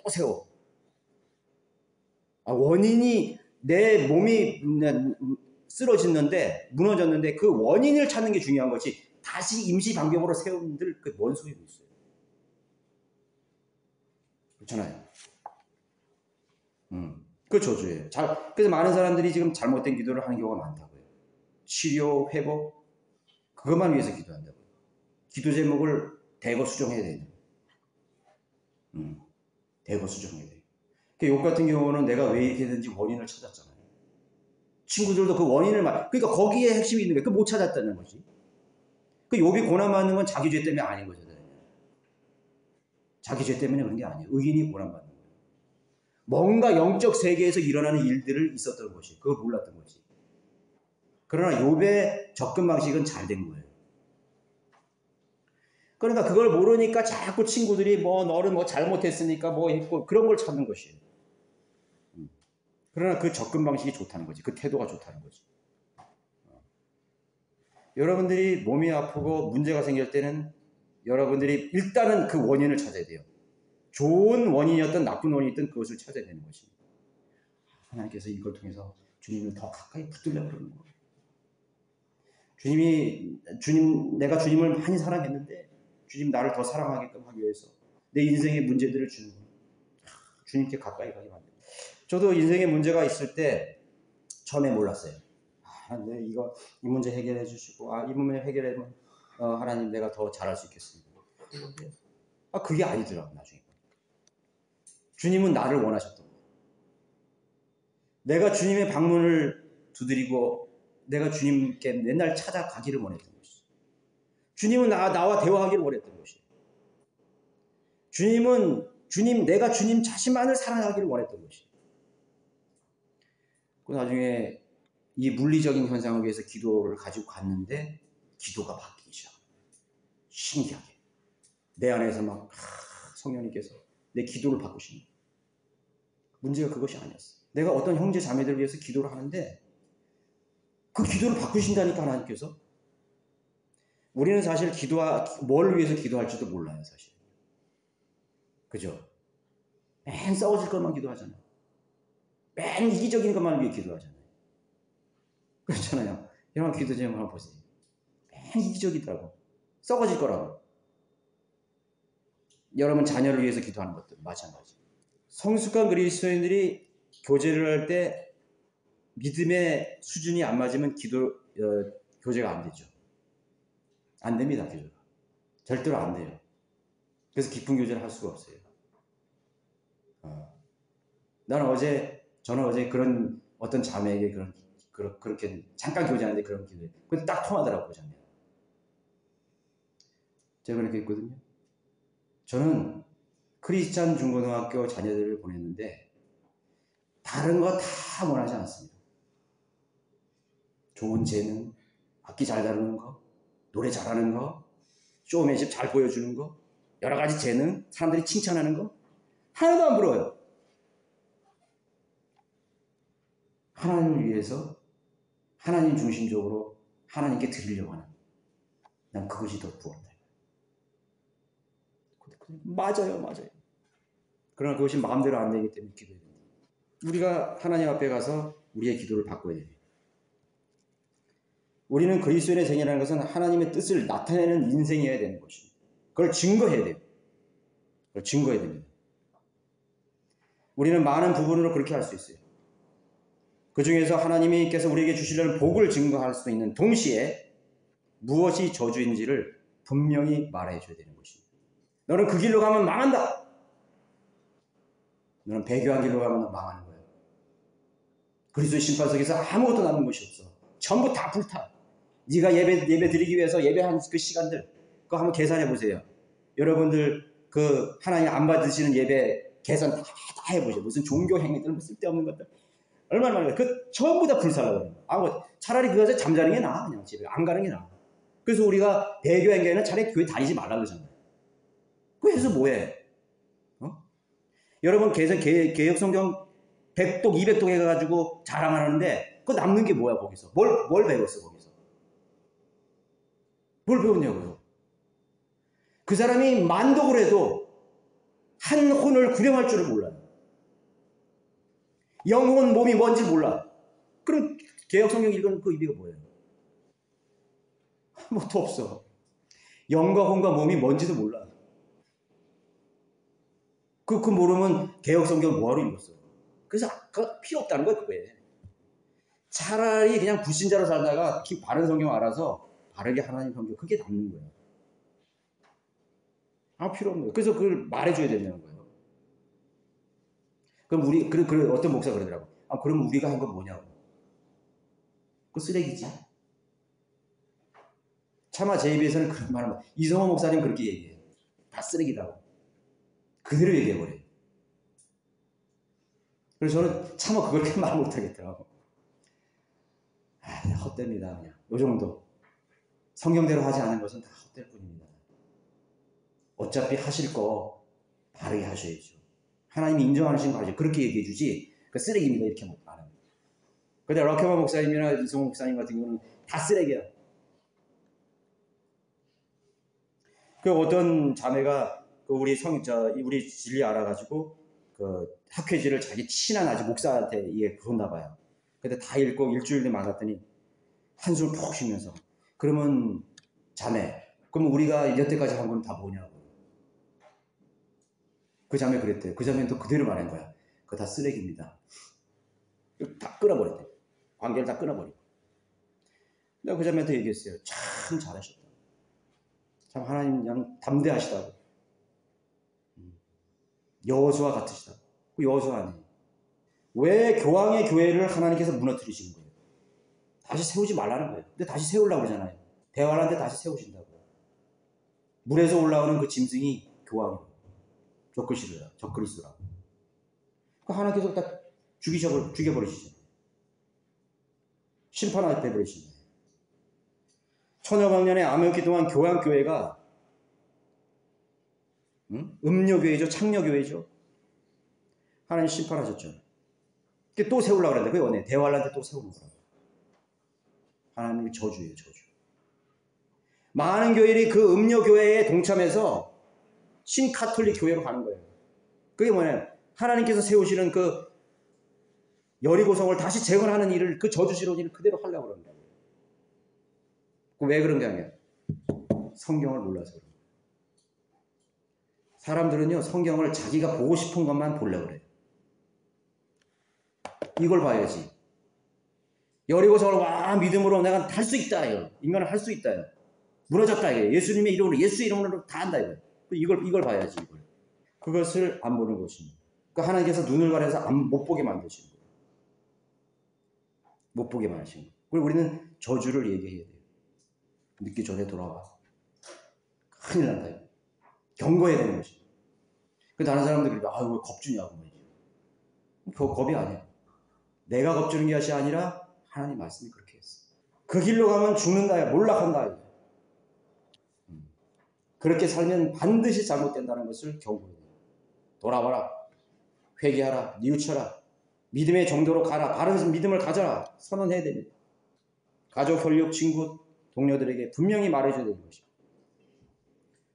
또 세워. 원인이 내 몸이 쓰러졌는데 무너졌는데 그 원인을 찾는 게 중요한 것이 다시 임시방병으로 세운들 그 뭔 소용이 있어요. 그렇잖아요. 그 저주예요. 그래서 많은 사람들이 지금 잘못된 기도를 하는 경우가 많다고요. 치료, 회복 그것만 위해서 기도한다고요. 기도 제목을 대거 수정해야 돼요. 대거 수정해야 돼요. 욥 같은 경우는 내가 왜 이렇게 되는지 원인을 찾았잖아요. 친구들도 그 원인을 그러니까 거기에 핵심이 있는 거예요. 그 못 찾았다는 거지. 그 욥이 고난받는 건 자기 죄 때문에 아닌 거잖아요. 자기 죄 때문에 그런 게 아니에요. 의인이 고난받는 거예요. 뭔가 영적 세계에서 일어나는 일들을 있었던 것이 그걸 몰랐던 거지. 그러나 욥의 접근 방식은 잘 된 거예요. 그러니까 그걸 모르니까 자꾸 친구들이 너는 잘못했으니까 했고 그런 걸 찾는 것이에요. 그러나 그 접근 방식이 좋다는 거지. 그 태도가 좋다는 거지. 여러분들이 몸이 아프고 문제가 생길 때는 여러분들이 일단은 그 원인을 찾아야 돼요. 좋은 원인이었든 나쁜 원인이든 그것을 찾아야 되는 것입니다. 하나님께서 이걸 통해서 주님을 더 가까이 붙들려 그러는 거예요. 내가 주님을 많이 사랑했는데 주님 나를 더 사랑하게끔 하기 위해서 내 인생의 문제들을 주는 거예요. 주님께 가까이 가게 만들어요. 저도 인생의 문제가 있을 때 처음에 몰랐어요. 이 문제 해결해 주시고, 이 문제 해결하면 하나님 내가 더 잘할 수 있겠습니다. 그게 아니더라고 나중에. 주님은 나를 원하셨던 거예요. 내가 주님의 방문을 두드리고 내가 주님께 맨날 찾아가기를 원했던 것이죠. 주님은 나와 대화하기를 원했던 것이에요. 내가 주님 자신만을 사랑하기를 원했던 것이에요. 그 나중에 이 물리적인 현상을 위해서 기도를 가지고 갔는데 기도가 바뀌기 시작합니다. 신기하게. 내 안에서 막 성령님께서 내 기도를 바꾸시는 거예요. 문제가 그것이 아니었어요. 내가 어떤 형제 자매들을 위해서 기도를 하는데 그 기도를 바꾸신다니까 하나님께서. 우리는 사실 뭘 위해서 기도할지도 몰라요. 사실. 그죠? 맨 싸워질 것만 기도하잖아요. 맨 이기적인 것만 위해 기도하잖아요. 그렇잖아요. 여러분 기도 좀 한번 보세요. 맨 이기적이더라고. 썩어질 거라고. 여러분 자녀를 위해서 기도하는 것도 마찬가지. 성숙한 그리스도인들이 교제를 할 때 믿음의 수준이 안 맞으면 교제가 안 되죠. 안 됩니다. 교제가. 절대로 안 돼요. 그래서 깊은 교제를 할 수가 없어요. 저는 어제 그런 어떤 자매에게 그렇게 잠깐 교제하는데 그런 기도에 근데 딱 통하더라고요. 자매. 제가 그렇게 했거든요. 저는 크리스찬 중고등학교 자녀들을 보냈는데 다른 거 다 원하지 않습니다. 좋은 재능, 악기 잘 다루는 거, 노래 잘하는 거, 쇼맨십 잘 보여주는 거, 여러 가지 재능, 사람들이 칭찬하는 거 하나도 안 부러워요. 하나님을 위해서 하나님 중심적으로 하나님께 드리려고 하는 난 그것이 더 부럽다. 맞아요. 그러나 그것이 마음대로 안 되기 때문에 기도해야 됩니다. 우리가 하나님 앞에 가서 우리의 기도를 바꿔야 됩니다. 우리는 그리스도인의 생애라는 것은 하나님의 뜻을 나타내는 인생이어야 되는 것입니다. 그걸 증거해야 돼요. 그걸 증거해야 됩니다. 우리는 많은 부분으로 그렇게 할 수 있어요. 그 중에서 하나님께서 우리에게 주시려는 복을 증거할 수 있는 동시에 무엇이 저주인지를 분명히 말해줘야 되는 것입니다. 너는 그 길로 가면 망한다. 너는 배교한 길로 가면 너 망하는 거예요. 그리스도의 심판석에서 아무것도 남은 것이 없어. 전부 다 불타. 네가 예배 드리기 위해서 예배한 그 시간들 그거 한번 계산해 보세요. 여러분들 그 하나님 안 받으시는 예배 계산 다 해보세요. 무슨 종교 행위들 쓸데없는 것들 얼마나 많아요. 그 전부 다 불살라버려요. 차라리 그것에 잠자는 게 나아. 그냥 집에 안 가는 게 나아. 그래서 우리가 배교 행위는 차라리 교회 다니지 말라 그러잖아요. 그래서 뭐해? 여러분 개혁성경 100독 200독 해가지고 자랑하는데 그거 남는 게 뭐야 거기서? 뭘 배웠어 거기서? 뭘 배웠냐고요? 그 사람이 만독을 해도 한 혼을 구령할 줄을 몰라요. 영혼 몸이 뭔지 몰라. 그럼 개혁성경 읽은 그 의미가 뭐예요? 아무것도 없어. 영과 혼과 몸이 뭔지도 몰라. 그 모르면 개혁성경 뭐하러 읽었어? 그래서 그 필요 없다는 거예요 그거에. 차라리 그냥 불신자로 살다가 바른 성경 알아서 바르게 하나님 성경 그게 남는 거예요. 필요 없는 거예요. 그래서 그걸 말해줘야 된다는 거예요. 그럼 어떤 목사가 그러더라고. 그럼 우리가 한 건 뭐냐고. 그거 쓰레기지. 차마 제 입에서는 그런 말을 이성호 목사님 그렇게 얘기해요. 다 쓰레기라고. 그대로 얘기해버려요. 그래서 저는 차마 그렇게 말 못하겠더라고. 헛됩니다. 그냥. 요 정도. 성경대로 하지 않은 것은 다 헛될 뿐입니다. 어차피 하실 거 바르게 하셔야죠. 하나님이 인정하시는 거 하죠. 그렇게 얘기해 주지. 그 쓰레기입니다. 이렇게 안 합니다. 근데 럭커마 목사님이나 이성호 목사님 같은 경우는 다 쓰레기야. 그 어떤 자매가 우리 진리 알아가지고 그 학회지를 자기 친한 아주 목사한테 이게 줬나 봐요. 근데 다 읽고 일주일 뒤에 만났더니 한숨을 푹 쉬면서 그러면 자매, 그러면 우리가 여태까지 한 건 다 뭐냐고. 그 자매 그랬대요. 그 자매는 또 그대로 말한 거야. 그거 다 쓰레기입니다. 다 끊어버렸대. 관계를 다 끊어버리고. 내가 그 자매한테 얘기했어요. 참 잘하셨다. 참 하나님 그냥 담대하시다고. 여호수아 같으시다고. 그 여호수아 아니에요. 왜 교황의 교회를 하나님께서 무너뜨리신 거예요? 다시 세우지 말라는 거예요. 근데 다시 세우려고 그러잖아요. 대환란때 다시 세우신다고. 물에서 올라오는 그 짐승이 교황이에요. 적그리스도라고. 그 하나님께서 다 죽여버리시죠. 심판하게 버리신 거예요. 천여백년의 암흑기 동안 교황교회가 음료교회죠. 창녀교회죠. 하나님 심판하셨죠. 또 세우려고 그랬는데 그게 원해. 대환란 때 또 세우는 거라고. 하나님의 저주예요. 저주. 많은 교회들이 그 음료교회에 동참해서 신카톨릭 교회로 가는 거예요. 그게 뭐냐면 하나님께서 세우시는 그 여리고성을 다시 재건하는 일을, 그 저주스러운 일을 그대로 하려고 그런다고요. 왜 그런 게 아니에요? 성경을 몰라서 그래요. 사람들은요, 성경을 자기가 보고 싶은 것만 보려고 그래요. 이걸 봐야지. 여리고성을 와 믿음으로 내가 할 수 있다. 이거. 인간은 할 수 있다. 이거. 무너졌다. 이거. 예수님의 이름으로, 예수의 이름으로 다 한다. 이거. 이걸 봐야지. 이걸. 그것을 안 보는 것입니다. 그 하나님께서 눈을 가려서 못 보게 만드신 거예요. 못 보게 만드신 거예요. 그리고 우리는 저주를 얘기해야 돼요. 늦기 전에 돌아와. 큰일 난다. 이거. 경고해야 되는 것이죠. 그 다른 사람들이 왜 겁주냐고 말이죠. 겁이 아니야. 내가 겁주는 것이 아니라 하나님 말씀이 그렇게 했어. 그 길로 가면 죽는다. 몰락한다. 그렇게 살면 반드시 잘못된다는 것을 경고해야 돼요. 돌아와라. 회개하라. 뉘우쳐라. 믿음의 정도로 가라. 바른 믿음을 가져라. 선언해야 됩니다. 가족, 혈육, 친구, 동료들에게 분명히 말해줘야 되는 것입니다.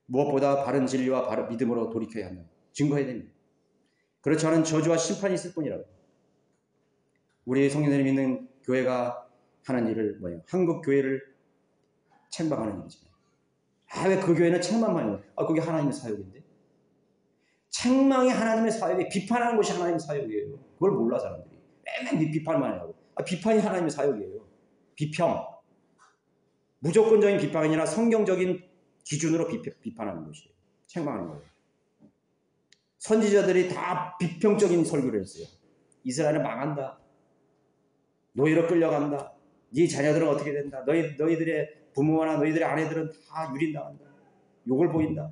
무엇보다 바른 진리와 바른 믿음으로 돌이켜야 한다. 증거해야 됩니다. 그렇지 않은 저주와 심판이 있을 뿐이라고. 우리 성도들이 믿는 교회가 하는 일을 뭐예요? 한국 교회를 책망하는 일이잖아요. 왜 그 교회는 책망만 해요? 그게 하나님의 사역인데. 책망이 하나님의 사역이에요. 비판하는 것이 하나님의 사역이에요. 그걸 몰라 사람들이. 맨날 비판만 하고. 비판이 하나님의 사역이에요. 비평. 무조건적인 비판이 아니라 성경적인 기준으로 비판하는 것이에요. 책망하는 거예요. 선지자들이 다 비평적인 설교를 했어요. 이스라엘은 망한다. 노예로 끌려간다. 네 자녀들은 어떻게 된다. 너희들의 부모나 너희들의 아내들은 다 유린당한다. 욕을 보인다.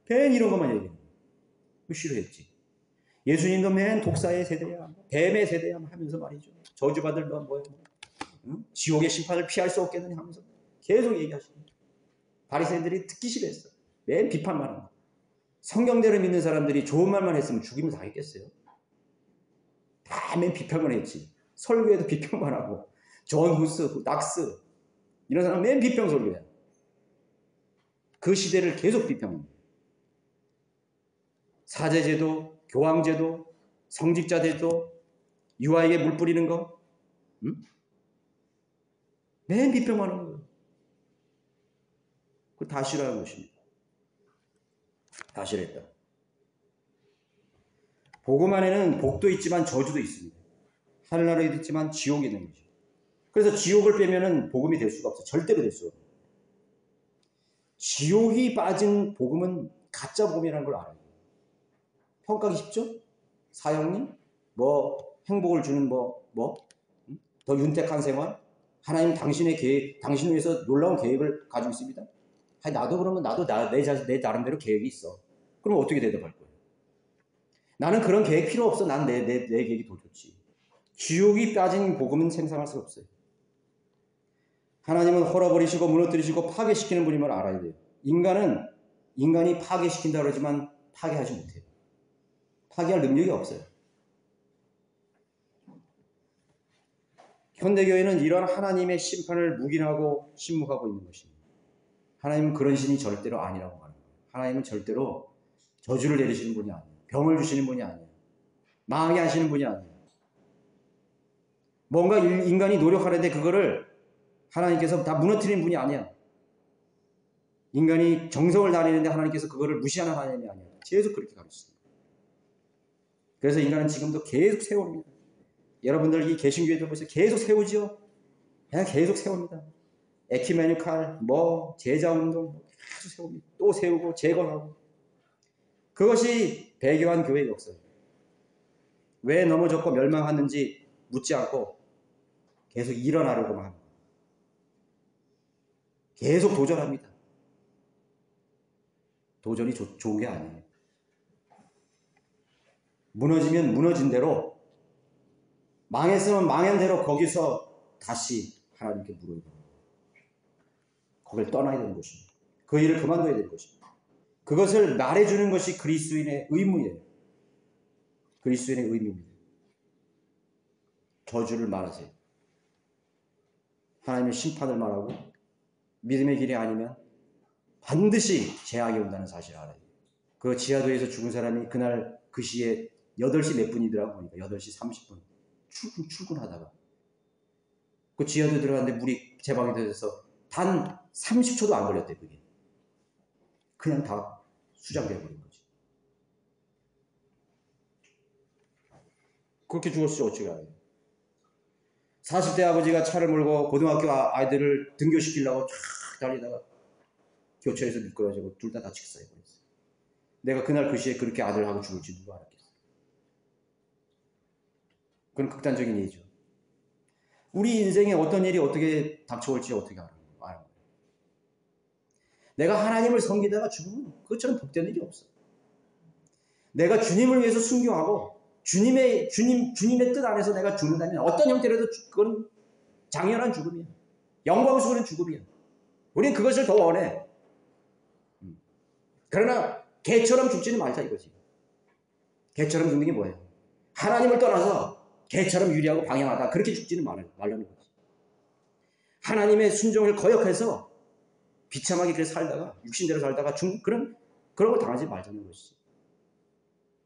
맨 이런 것만 얘기해요. 싫어했지. 예수님도 맨 독사의 세대야, 뱀의 세대야 하면서 말이죠. 저주받을 너 뭐야, 응? 지옥의 심판을 피할 수 없겠느냐 하면서 계속 얘기하시는. 바리새인들이 듣기 싫어했어. 맨 비판만 하는. 성경대로 믿는 사람들이 좋은 말만 했으면 죽이면 당했겠어요. 다 맨 비평만 했지. 설교에도 비평만 하고, 존 후스, 낙스 이런 사람 맨 비평 설교야. 그 시대를 계속 비평합니다. 사제제도, 교황제도, 성직자제도, 유아에게 물 뿌리는 거, 맨 비평하는 거예요. 그거 다 싫어하는 것입니다. 다 싫어했다. 복음 안에는 복도 있지만 저주도 있습니다. 하늘나라에도 있지만 지옥이 있는 거죠. 그래서 지옥을 빼면은 복음이 될 수가 없어요. 절대로 될 수가 없어요. 지옥이 빠진 복음은 가짜 복음이라는 걸 알아요. 평가하기 쉽죠? 사형님, 행복을 주는 더 윤택한 생활, 하나님 당신의 계획, 당신 위해서 놀라운 계획을 가지고 있습니다. 나도 그러면 내 나름대로 계획이 있어. 그럼 어떻게 대답할 거예요? 나는 그런 계획 필요 없어. 난 내 계획이 더 좋지. 지옥이 빠진 복음은 생산할 수 없어요. 하나님은 헐어버리시고 무너뜨리시고 파괴시키는 분임을 알아야 돼요. 인간이 파괴시킨다 그러지만 파괴하지 못해요. 파괴할 능력이 없어요. 현대교회는 이러한 하나님의 심판을 묵인하고 침묵하고 있는 것입니다. 하나님은 그런 신이 절대로 아니라고 말합니다. 하나님은 절대로 저주를 내리시는 분이 아니에요. 병을 주시는 분이 아니에요. 망하게 하시는 분이 아니에요. 뭔가 인간이 노력하는데 그거를 하나님께서 다 무너뜨리는 분이 아니야. 인간이 정성을 다하는데 하나님께서 그거를 무시하는 하나님이 아니야. 계속 그렇게 가르치습니다. 그래서 인간은 지금도 계속 세웁니다. 여러분들 이 개신교회들 보세요. 계속 세우지요. 그냥 계속 세웁니다. 에큐메니칼, 제자운동 계속 세웁니다. 또 세우고 재건하고. 그것이 배교한 교회의 역사예요. 왜 넘어졌고 멸망하는지 묻지 않고 계속 일어나려고만 합니다. 계속 도전합니다. 도전이 좋은 게 아니에요. 무너지면 무너진 대로, 망했으면 망한 대로 거기서 다시 하나님께 물어요. 거길 떠나야 되는 것입니다. 그 일을 그만둬야 되는 것입니다. 그것을 말해주는 것이 그리스도인의 의무예요. 그리스도인의 의무입니다. 저주를 말하세요. 하나님의 심판을 말하고 믿음의 길이 아니면 반드시 재앙이 온다는 사실을 알아야 돼요. 그 지하도에서 죽은 사람이 그날 그 시에 8시 몇 분이더라고 보니까 8시 30분 출근하다가 그 지하도에 들어갔는데 물이 제방이 돼서 단 30초도 안 걸렸대요. 그게 그냥 다 수장되어 버린 거지. 그렇게 죽었을 지 어찌 알아요. 40대 아버지가 차를 몰고 고등학교 아이들을 등교시키려고 쫙 달리다가 교차에서 미끄러지고 둘 다 직사해버렸어요. 내가 그날 그 시에 그렇게 아들하고 죽을지 누가 알았겠어. 그건 극단적인 예죠. 우리 인생에 어떤 일이 어떻게 닥쳐올지 어떻게 알아요? 내가 하나님을 섬기다가 죽으면 그것처럼 복된 일이 없어. 내가 주님을 위해서 순교하고 주님의 뜻 안에서 내가 죽는다면 어떤 형태로도 그건 장연한 죽음이야. 영광스러운 죽음이야. 우리는 그것을 더 원해. 그러나 개처럼 죽지는 말자 이거지. 개처럼 죽는 게 뭐예요? 하나님을 떠나서 개처럼 유리하고 방향하다 그렇게 죽지는 말라는 거지. 하나님의 순종을 거역해서 비참하게 그렇게 살다가 육신대로 살다가 그런 걸 당하지 말자는 것이지.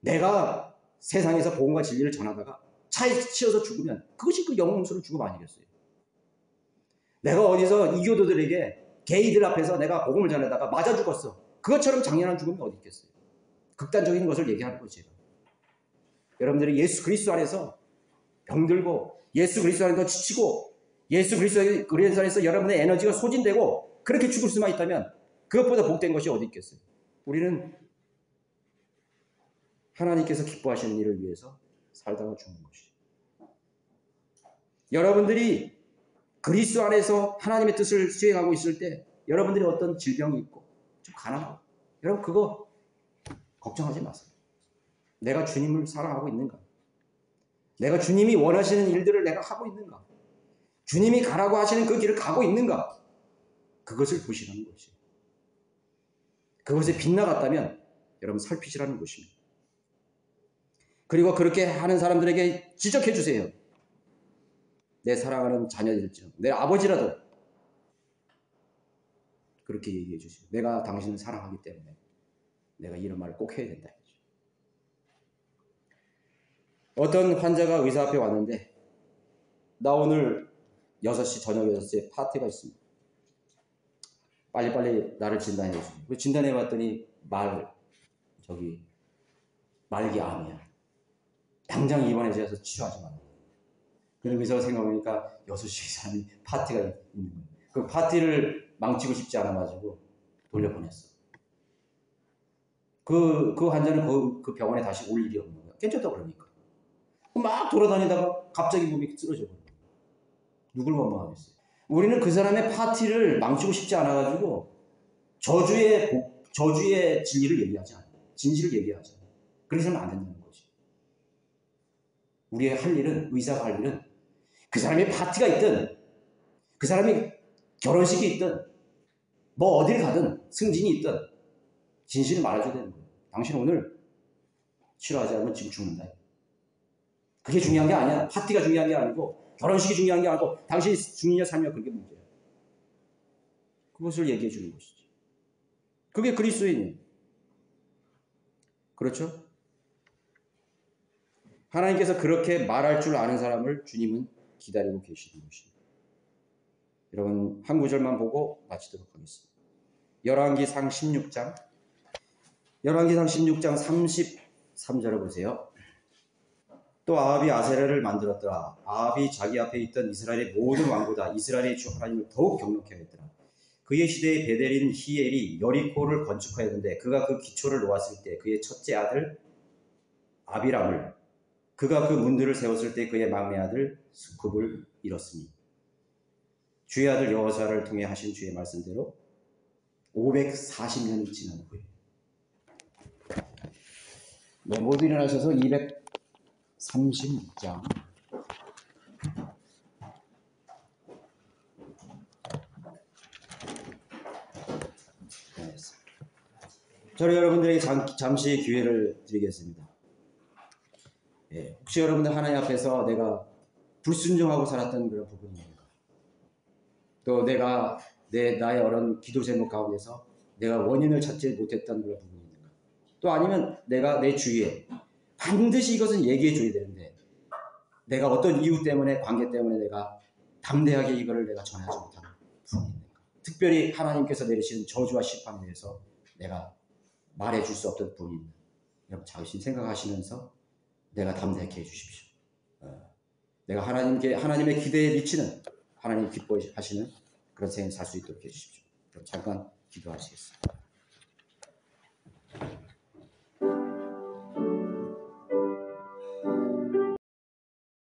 내가 세상에서 복음과 진리를 전하다가 차에 치여서 죽으면 그것이 그 영웅스러운 죽음 아니겠어요? 내가 어디서 이교도들에게 게이들 앞에서 내가 복음을 전하다가 맞아 죽었어. 그것처럼 장연한 죽음이 어디 있겠어요? 극단적인 것을 얘기하는 거죠. 여러분들이 예수 그리스도 안에서 병들고 예수 그리스도 안에서 지치고 예수 그리스도 안에서 여러분의 에너지가 소진되고 그렇게 죽을 수만 있다면 그것보다 복된 것이 어디 있겠어요? 우리는 하나님께서 기뻐하시는 일을 위해서 살다가 죽는 것이죠. 여러분들이 그리스도 안에서 하나님의 뜻을 수행하고 있을 때 여러분들이 어떤 질병이 있고 좀 가난하고 여러분 그거 걱정하지 마세요. 내가 주님을 사랑하고 있는가? 내가 주님이 원하시는 일들을 내가 하고 있는가? 주님이 가라고 하시는 그 길을 가고 있는가? 그것을 보시라는 것이에요. 그것에 빗나갔다면 여러분 살피시라는 것입니다. 그리고 그렇게 하는 사람들에게 지적해 주세요. 내 사랑하는 자녀일지는 내 아버지라도 그렇게 얘기해 주시고 내가 당신을 사랑하기 때문에 내가 이런 말을 꼭 해야 된다. 어떤 환자가 의사 앞에 왔는데 나 오늘 6시 저녁 6시에 파티가 있습니다. 빨리빨리 나를 진단해 주세요. 진단해 봤더니 말기 암이야. 당장 입원해서 치료하지 마. 그런 의사가 생각해보니까 6시에 사람이 파티가 있는 거예요. 그 파티를 망치고 싶지 않아가지고 돌려보냈어. 그 환자는 그 병원에 다시 올 일이 없는 거야. 괜찮다 그러니까. 막 돌아다니다가 갑자기 몸이 쓰러져 버려. 누굴 원망하겠어요? 우리는 그 사람의 파티를 망치고 싶지 않아가지고 저주의 진리를 얘기하지 않아요. 진실을 얘기하지 않아요. 그래서는 안 된다는 거지. 우리의 할 일은, 의사가 할 일은 그 사람의 파티가 있든 그 사람이 결혼식이 있든 뭐 어딜 가든 승진이 있든 진실을 말해줘야 되는 거예요. 당신 오늘 치료하지 않으면 지금 죽는다. 그게 중요한 게 아니야. 파티가 중요한 게 아니고 결혼식이 중요한 게 아니고 당신이 죽느냐 사느냐 그게 문제야. 그것을 얘기해 주는 것이지. 그게 그리스도인이에요. 그렇죠? 하나님께서 그렇게 말할 줄 아는 사람을 주님은 기다리고 계시는 것입니다. 여러분 한 구절만 보고 마치도록 하겠습니다. 열왕기상 16장 33절을 보세요. 또 아합이 아세라를 만들었더라. 아합이 자기 앞에 있던 이스라엘의 모든 왕보다 이스라엘의 주 하나님을 더욱 경외케 하였더라. 그의 시대에 베델인 히엘이 여리코를 건축하였는데 그가 그 기초를 놓았을 때 그의 첫째 아들 아비람을 그가 그 문들을 세웠을 때 그의 막내 아들 스굽을 잃었으니 주의 아들 여호사를 통해 하신 주의 말씀대로 540년이 지난 후에 네, 모두 일어나셔서 236장 저는 여러분들에게 잠시 기회를 드리겠습니다. 예, 혹시 여러분들 하나님 앞에서 내가 불순종하고 살았던 그런 부분입니까? 또 내가 나의 어떤 기도 제목 가운데서 내가 원인을 찾지 못했던 그런 부분입니까? 또 아니면 내가 내 주위에 반드시 이것은 얘기해 줘야 되는데 내가 어떤 이유 때문에 관계 때문에 내가 담대하게 이거를 내가 전하지 못하는 부분이 있는가? 특별히 하나님께서 내리시는 저주와 심판에 대해서 내가 말해 줄 수 없던 부분이 있는가? 여러분 자신 생각하시면서 내가 담대하게 해주십시오. 내가 하나님의 기대에 미치는 하나님 기뻐하시는 그런 생을 살 수 있도록 해주십시오. 그럼 잠깐 기도하시겠습니다.